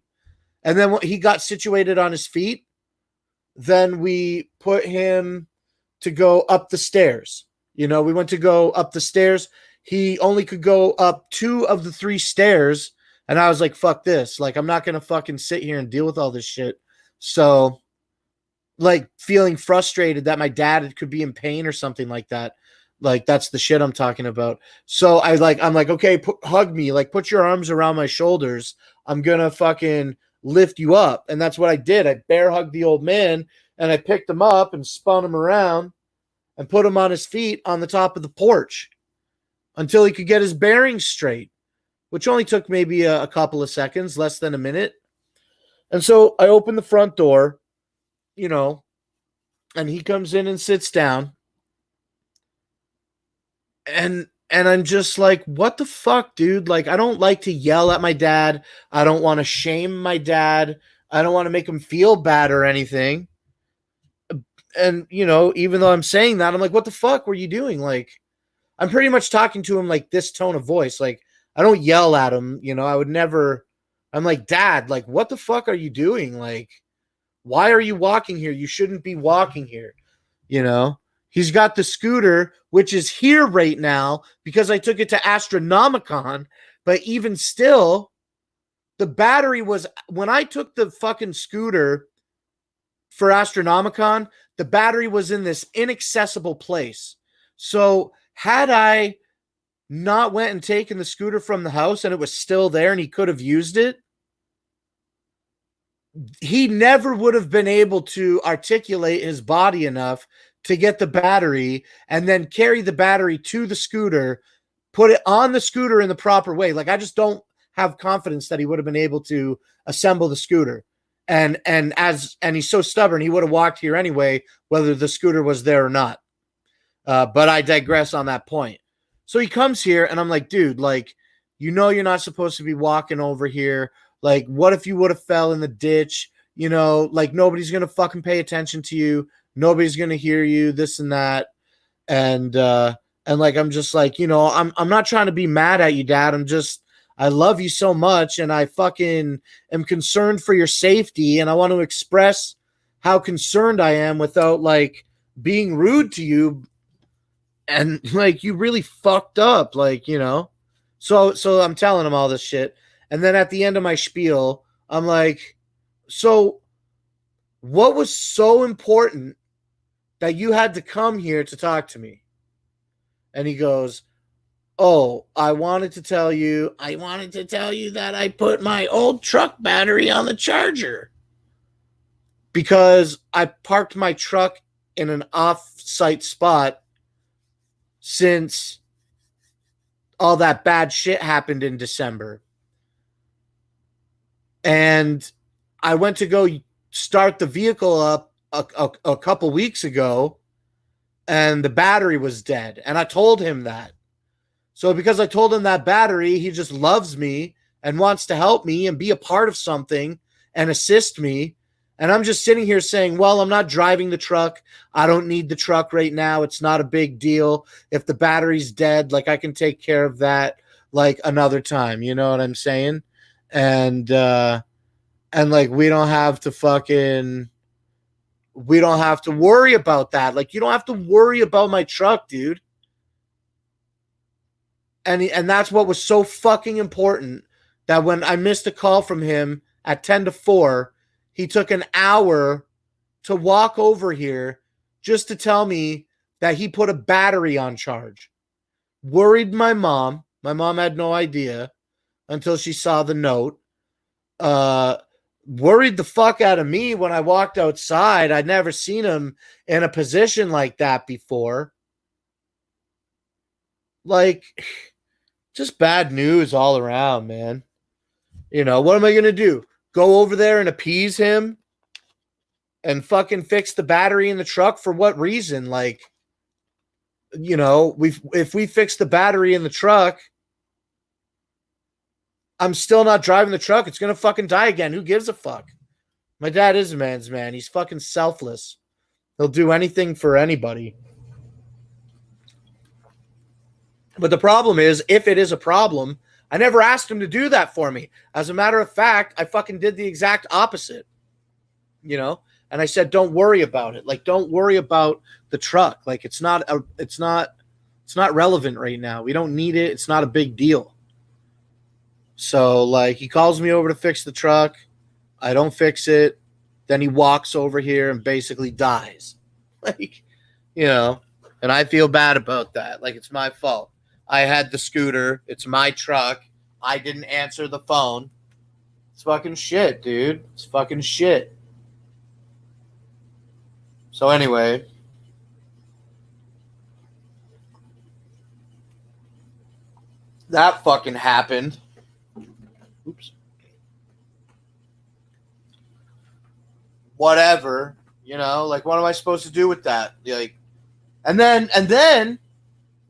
And then when he got situated on his feet, then we put him to go up the stairs. We went to go up the stairs. He only could go up 2 of the 3 stairs. And I was like, fuck this. Like, I'm not going to fucking sit here and deal with all this shit. So, like, feeling frustrated that my dad could be in pain or something like that. Like, that's the shit I'm talking about. So I'm like, okay, hug me. Like, put your arms around my shoulders. I'm going to fucking lift you up. And that's what I did. I bear hugged the old man, and I picked him up and spun him around and put him on his feet on the top of the porch until he could get his bearings straight, which only took maybe a couple of seconds, less than a minute. And so I opened the front door, and he comes in and sits down. And I'm just like, what the fuck, dude? Like, I don't like to yell at my dad. I don't want to shame my dad. I don't want to make him feel bad or anything. And, even though I'm saying that, I'm like, what the fuck were you doing? Like, I'm pretty much talking to him like this tone of voice. Like, I don't yell at him. I would never. I'm like, Dad, like, what the fuck are you doing? Like, why are you walking here? You shouldn't be walking here. He's got the scooter, which is here right now because I took it to Astronomicon. But even still, the battery was, when I took the fucking scooter for Astronomicon, the battery was in this inaccessible place. So had I not went and taken the scooter from the house and it was still there and he could have used it, he never would have been able to articulate his body enough to get the battery and then carry the battery to the scooter, put it on the scooter in the proper way. Like, I just don't have confidence that he would have been able to assemble the scooter. And he's so stubborn, he would have walked here anyway, whether the scooter was there or not. But I digress on that point. So he comes here and I'm like, dude, like, you're not supposed to be walking over here. Like, what if you would have fell in the ditch? Like, nobody's going to fucking pay attention to you. Nobody's going to hear you, this and that. And like, I'm just like, I'm not trying to be mad at you, Dad. I love you so much. And I fucking am concerned for your safety. And I want to express how concerned I am without like being rude to you. And like, you really fucked up, like, so I'm telling him all this shit. And then at the end of my spiel, I'm like, so what was so important that you had to come here to talk to me? And he goes, oh, I wanted to tell you that I put my old truck battery on the charger because I parked my truck in an off-site spot since all that bad shit happened in December. And I went to go start the vehicle up a couple weeks ago, and the battery was dead. And I told him that. So because I told him that battery, he just loves me and wants to help me and be a part of something and assist me. And I'm just sitting here saying, well, I'm not driving the truck. I don't need the truck right now. It's not a big deal. If the battery's dead, like, I can take care of that like another time. You know what I'm saying? And like, we don't have to worry about that. Like, you don't have to worry about my truck, dude. And that's what was so fucking important, that when I missed a call from him at 10 to 4, he took an hour to walk over here just to tell me that he put a battery on charge. Worried my mom. My mom had no idea until she saw the note. Worried the fuck out of me when I walked outside. I'd never seen him in a position like that before. Like, just bad news all around, man. What am I going to do? Go over there and appease him and fucking fix the battery in the truck? For what reason? Like, if we fix the battery in the truck, I'm still not driving the truck. It's going to fucking die again. Who gives a fuck? My dad is a man's man. He's fucking selfless. He'll do anything for anybody. But the problem is, if it is a problem, I never asked him to do that for me. As a matter of fact, I fucking did the exact opposite, you know? And I said, don't worry about it. Like, don't worry about the truck. Like, it's not relevant right now. We don't need it. It's not a big deal. So, like, he calls me over to fix the truck. I don't fix it. Then he walks over here and basically dies. Like, you know, and I feel bad about that. Like, it's my fault. I had the scooter. It's my truck. I didn't answer the phone. It's fucking shit, dude. It's fucking shit. So anyway, that fucking happened. Oops. Whatever, you know, like, what am I supposed to do with that? Like, and then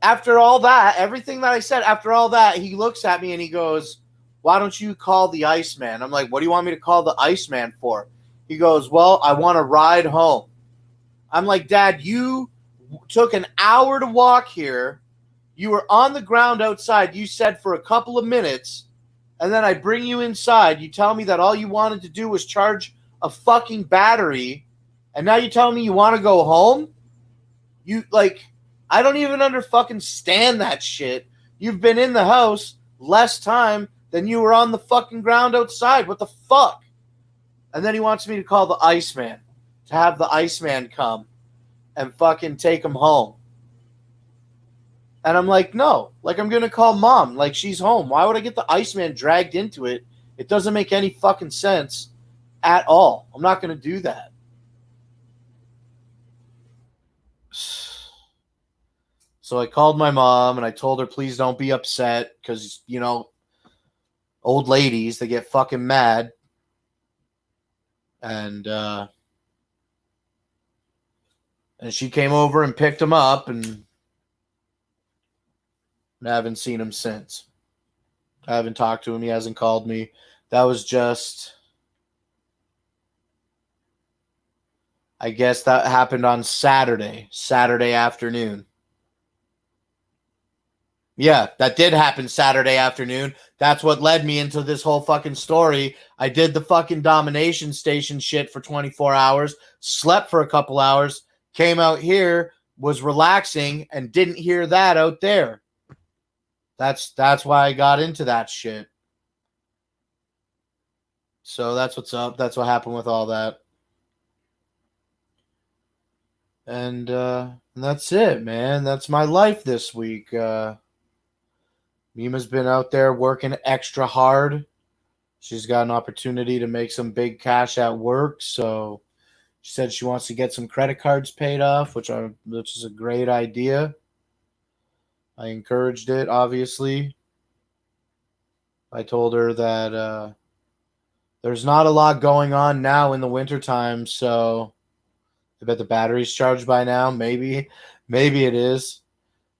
after all that, everything that I said, after all that, he looks at me and he goes, why don't you call the Iceman? I'm like, what do you want me to call the Iceman for? He goes, well, I want to ride home. I'm like, Dad, you took an hour to walk here. You were on the ground outside, you said, for a couple of minutes, and then I bring you inside. You tell me that all you wanted to do was charge a fucking battery, and now you're telling me you want to go home? You, like, I don't even fucking stand that shit. You've been in the house less time than you were on the fucking ground outside. What the fuck? And then he wants me to call the Iceman, to have the Iceman come and fucking take him home. And I'm like, no. Like, I'm going to call Mom. Like, she's home. Why would I get the Iceman dragged into it? It doesn't make any fucking sense at all. I'm not going to do that. So I called my mom and I told her, please don't be upset, because, you know, old ladies, they get fucking mad. And she came over and picked him up, and I haven't seen him since. I haven't talked to him. He hasn't called me. That was just, I guess that happened on Saturday afternoon. Yeah, that did happen Saturday afternoon. That's what led me into this whole fucking story. I did the fucking domination station shit for 24 hours, slept for a couple hours, came out here, was relaxing, and didn't hear that out there. That's why I got into that shit. So that's what's up. That's what happened with all that. And that's it, man. That's my life this week. Mima's been out there working extra hard. She's got an opportunity to make some big cash at work, so she said she wants to get some credit cards paid off, which is a great idea. I encouraged it, obviously. I told her that there's not a lot going on now in the wintertime, so I bet the battery's charged by now. Maybe it is.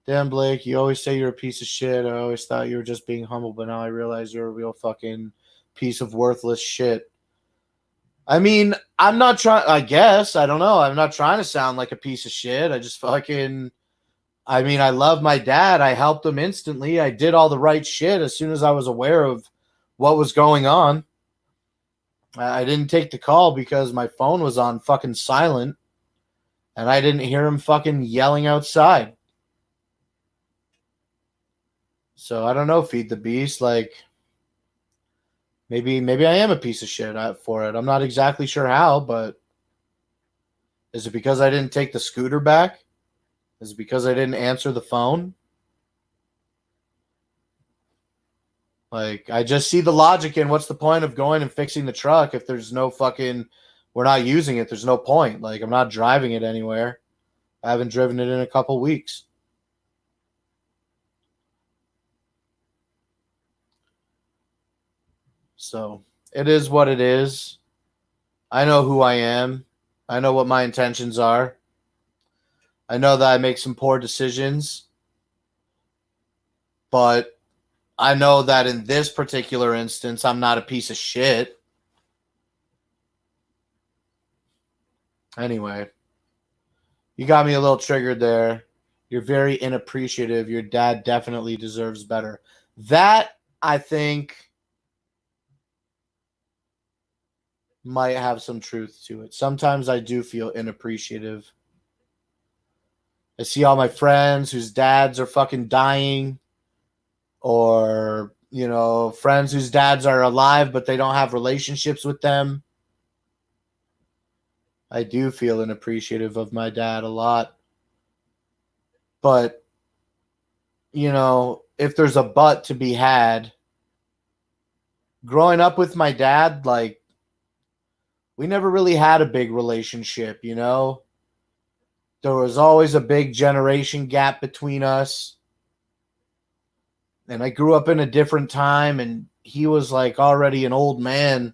Damn, Blake, you always say you're a piece of shit. I always thought you were just being humble, but now I realize you're a real fucking piece of worthless shit. I mean, I'm not trying, I guess. I don't know. I'm not trying to sound like a piece of shit. I just fucking, I mean, I love my dad. I helped him instantly. I did all the right shit as soon as I was aware of what was going on. I didn't take the call because my phone was on fucking silent, and I didn't hear him fucking yelling outside. So I don't know, Feed the Beast. Like, maybe I am a piece of shit for it. I'm not exactly sure how, but is it because I didn't take the scooter back? Is it because I didn't answer the phone? Like, I just see the logic in what's the point of going and fixing the truck if there's no fucking, we're not using it. There's no point. Like, I'm not driving it anywhere. I haven't driven it in a couple weeks. So it is what it is. I know who I am. I know what my intentions are. I know that I make some poor decisions. But I know that in this particular instance, I'm not a piece of shit. Anyway, you got me a little triggered there. You're very inappreciative. Your dad definitely deserves better. That I think might have some truth to it. Sometimes I do feel inappreciative. I see all my friends whose dads are fucking dying, or, you know, friends whose dads are alive but they don't have relationships with them. I do feel inappreciative of my dad a lot. But, you know, if there's a but to be had, growing up with my dad, like, we never really had a big relationship, you know? There was always a big generation gap between us. And I grew up in a different time, and he was like already an old man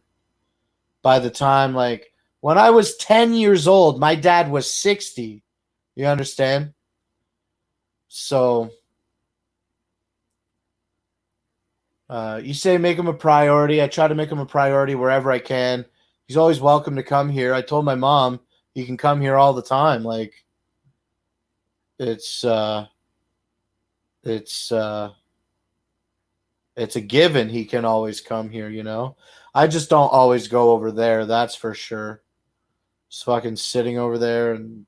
by the time, like, when I was 10 years old, my dad was 60. You understand? So, you say make him a priority. I try to make him a priority wherever I can. He's always welcome to come here. I told my mom he can come here all the time. Like, it's it's a given he can always come here, you know? I just don't always go over there, that's for sure. Just fucking sitting over there and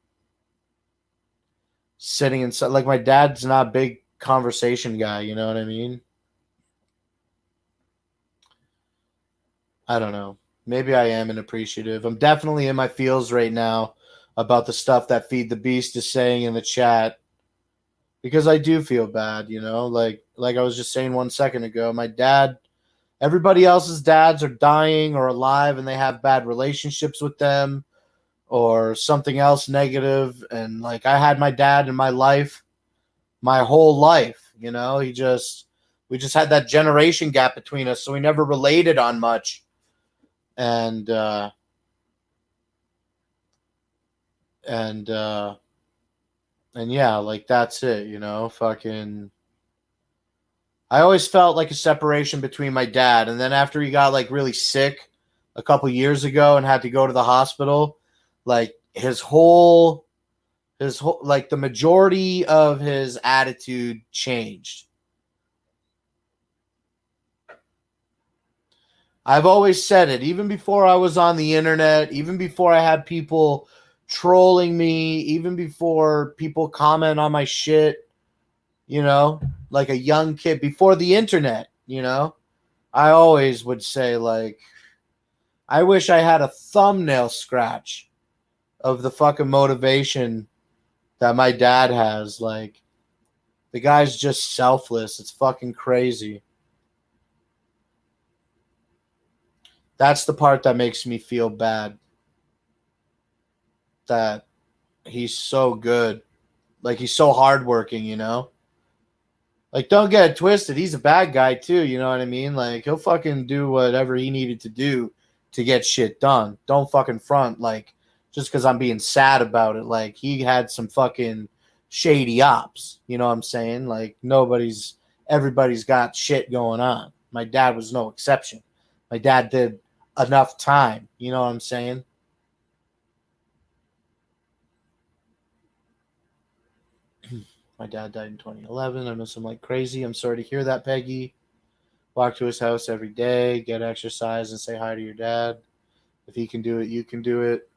sitting inside. Like, my dad's not a big conversation guy, you know what I mean? I don't know. Maybe I am inappreciative. I'm definitely in my feels right now about the stuff that Feed the Beast is saying in the chat, because I do feel bad, you know? Like I was just saying 1 second ago, my dad, everybody else's dads are dying or alive and they have bad relationships with them or something else negative. And like, I had my dad in my life, my whole life, you know? We just had that generation gap between us, so we never related on much. And yeah, like, that's it, you know? Fucking, I always felt like a separation between my dad, and then after he got like really sick a couple years ago and had to go to the hospital, like, his whole like, the majority of his attitude changed. I've always said it, even before I was on the internet, even before I had people trolling me, even before people comment on my shit, you know, like a young kid, before the internet, you know, I always would say, like, I wish I had a thumbnail scratch of the fucking motivation that my dad has. Like, the guy's just selfless. It's fucking crazy. That's the part that makes me feel bad. That he's so good. Like, he's so hardworking, you know? Like, don't get it twisted. He's a bad guy, too, you know what I mean? Like, he'll fucking do whatever he needed to do to get shit done. Don't fucking front, like, just because I'm being sad about it. Like, he had some fucking shady ops, you know what I'm saying? Like, everybody's got shit going on. My dad was no exception. My dad did enough time, you know what I'm saying? My dad died in 2011. I miss him like crazy. I'm sorry to hear that, Peggy. Walk to his house every day, get exercise, and say hi to your dad. If he can do it, you can do it.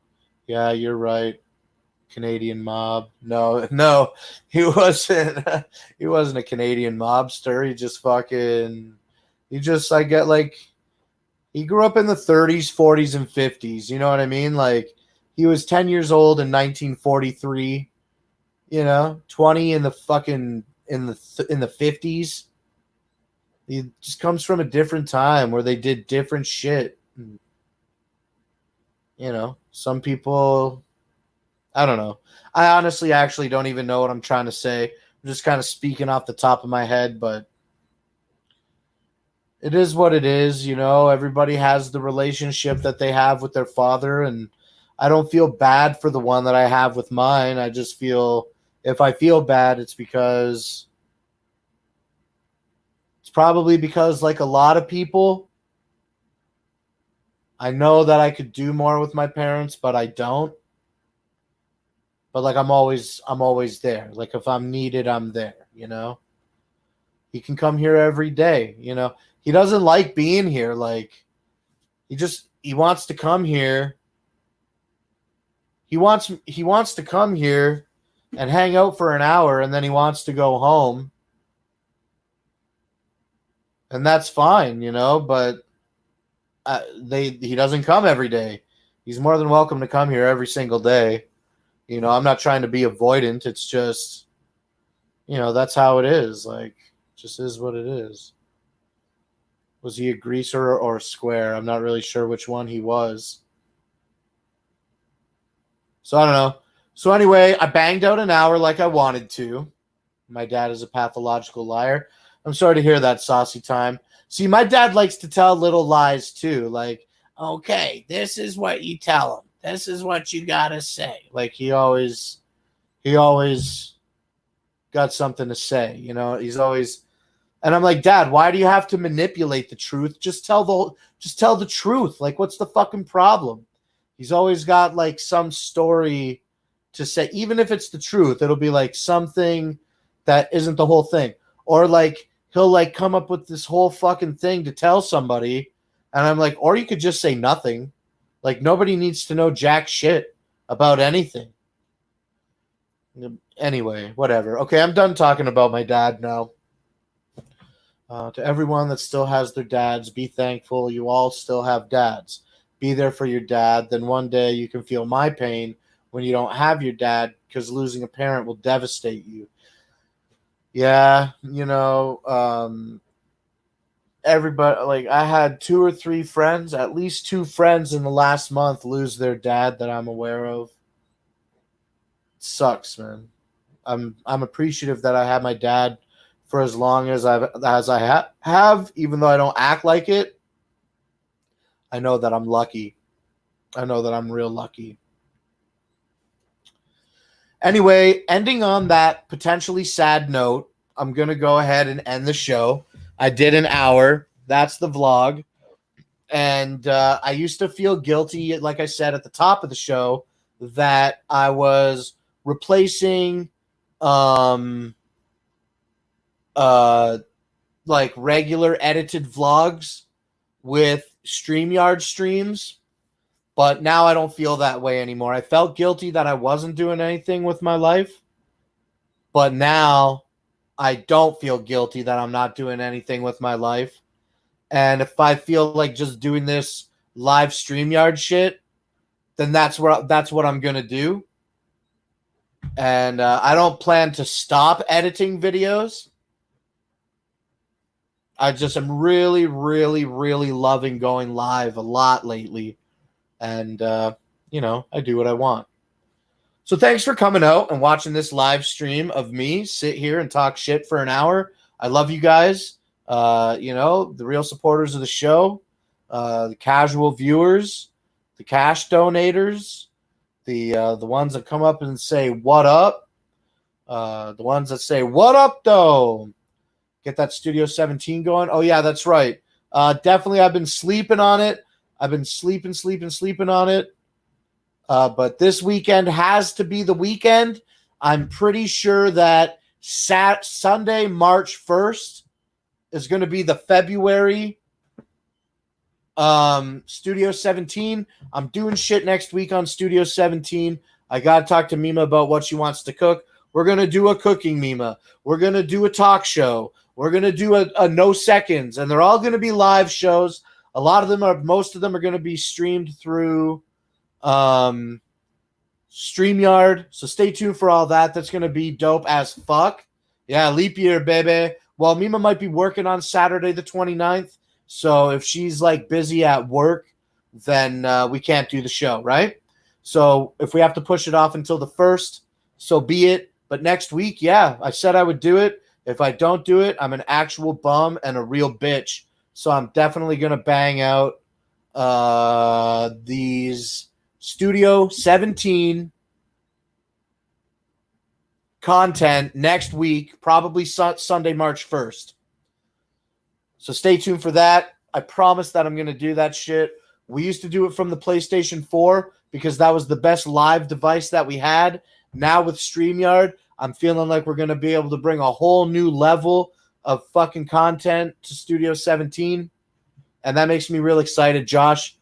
Yeah, you're right. Canadian mob. No, he wasn't. He wasn't a Canadian mobster. I get, like, he grew up in the 30s, 40s, and 50s. You know what I mean? Like, he was 10 years old in 1943. You know, 20 in the 50s. He just comes from a different time where they did different shit. You know, some people, I don't know. I honestly actually don't even know what I'm trying to say. I'm just kind of speaking off the top of my head, but it is what it is, you know. Everybody has the relationship that they have with their father, and I don't feel bad for the one that I have with mine. I just feel, if I feel bad, it's probably because, like a lot of people, I know that I could do more with my parents, but I don't. But, like, I'm always there. Like, if I'm needed, I'm there, you know. He can come here every day, you know. he doesn't like being here. Like, he wants to come here. He wants to come here and hang out for an hour, and then he wants to go home. And that's fine, you know, but he doesn't come every day. He's more than welcome to come here every single day. You know, I'm not trying to be avoidant. It's just, you know, that's how it is. Like, it just is what it is. Was he a greaser or a square? I'm not really sure which one he was. So I don't know. So anyway, I banged out an hour like I wanted to. My dad is a pathological liar. I'm sorry to hear that, Saucy Time. See, my dad likes to tell little lies too. Like, okay, this is what you tell him. This is what you gotta say. Like, he always got something to say. You know, he's always, and I'm like, Dad, why do you have to manipulate the truth? Just tell the truth. Like, what's the fucking problem? He's always got like some story to say, even if it's the truth. It'll be like something that isn't the whole thing, or like he'll like come up with this whole fucking thing to tell somebody, and I'm like, or you could just say nothing. Like, nobody needs to know jack shit about anything. Anyway, whatever. Okay, I'm done talking about my dad now. To everyone that still has their dads, be thankful you all still have dads. Be there for your dad. Then one day you can feel my pain when you don't have your dad, because losing a parent will devastate you. Yeah, you know, everybody, like, I had 2 or 3 friends, at least 2 friends in the last month lose their dad that I'm aware of. It sucks, man. I'm appreciative that I had my dad for as long as I have, even though I don't act like it. I know that I'm lucky. I know that I'm real lucky. Anyway, ending on that potentially sad note, I'm going to go ahead and end the show. I did an hour. That's the vlog. And I used to feel guilty, like I said at the top of the show, that I was replacing like regular edited vlogs with StreamYard streams. But now I don't feel that way anymore. I felt guilty that I wasn't doing anything with my life. But now I don't feel guilty that I'm not doing anything with my life. And if I feel like just doing this live StreamYard shit, then that's what I'm going to do. And I don't plan to stop editing videos. I just am really, really, really loving going live a lot lately. And, you know, I do what I want. So thanks for coming out and watching this live stream of me sit here and talk shit for an hour. I love you guys. You know, the real supporters of the show, the casual viewers, the cash donators, the ones that come up and say, what up? The ones that say, what up, though? Get that Studio 17 going. Oh, yeah, that's right. Definitely, I've been sleeping on it. I've been sleeping on it. But this weekend has to be the weekend. I'm pretty sure that Sunday, March 1st is going to be the February Studio 17. I'm doing shit next week on Studio 17. I got to talk to Mima about what she wants to cook. We're going to do a cooking Mima. We're going to do a talk show. We're going to do a no seconds, and they're all going to be live shows. Most of them are going to be streamed through StreamYard. So stay tuned for all that. That's going to be dope as fuck. Yeah, leap year, baby. Well, Mima might be working on Saturday the 29th. So if she's like busy at work, then we can't do the show, right? So if we have to push it off until the 1st, so be it. But next week, yeah, I said I would do it. If I don't do it, I'm an actual bum and a real bitch. So I'm definitely going to bang out these Studio 17 content next week, probably Sunday, March 1st. So stay tuned for that. I promise that I'm going to do that shit. We used to do it from the PlayStation 4 because that was the best live device that we had. Now with StreamYard, I'm feeling like we're going to be able to bring a whole new level of fucking content to Studio 17, and that makes me real excited. Josh,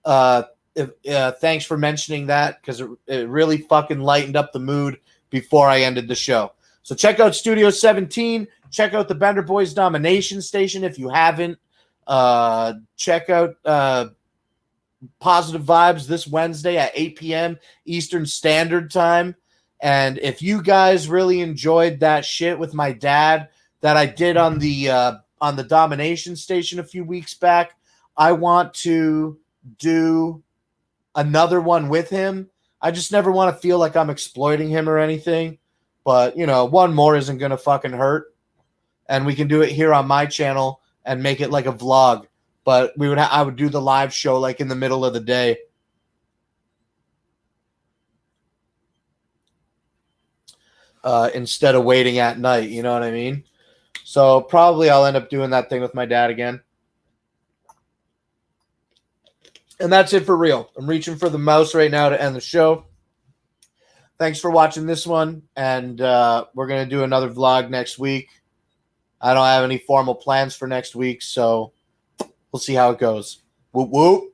thanks for mentioning that, because it really fucking lightened up the mood before I ended the show. So check out Studio 17. Check out the Bender Boys Domination Station if you haven't. Check out Positive Vibes this Wednesday at 8 p.m. Eastern Standard Time. And if you guys really enjoyed that shit with my dad that I did on the Domination Station a few weeks back, I want to do another one with him. I just never want to feel like I'm exploiting him or anything. But, you know, one more isn't going to fucking hurt. And we can do it here on my channel and make it like a vlog. But I would do the live show like in the middle of the day. Instead of waiting at night, you know what I mean? So probably I'll end up doing that thing with my dad again. And that's it for real. I'm reaching for the mouse right now to end the show. Thanks for watching this one, and we're going to do another vlog next week. I don't have any formal plans for next week, so we'll see how it goes. Whoop, whoop.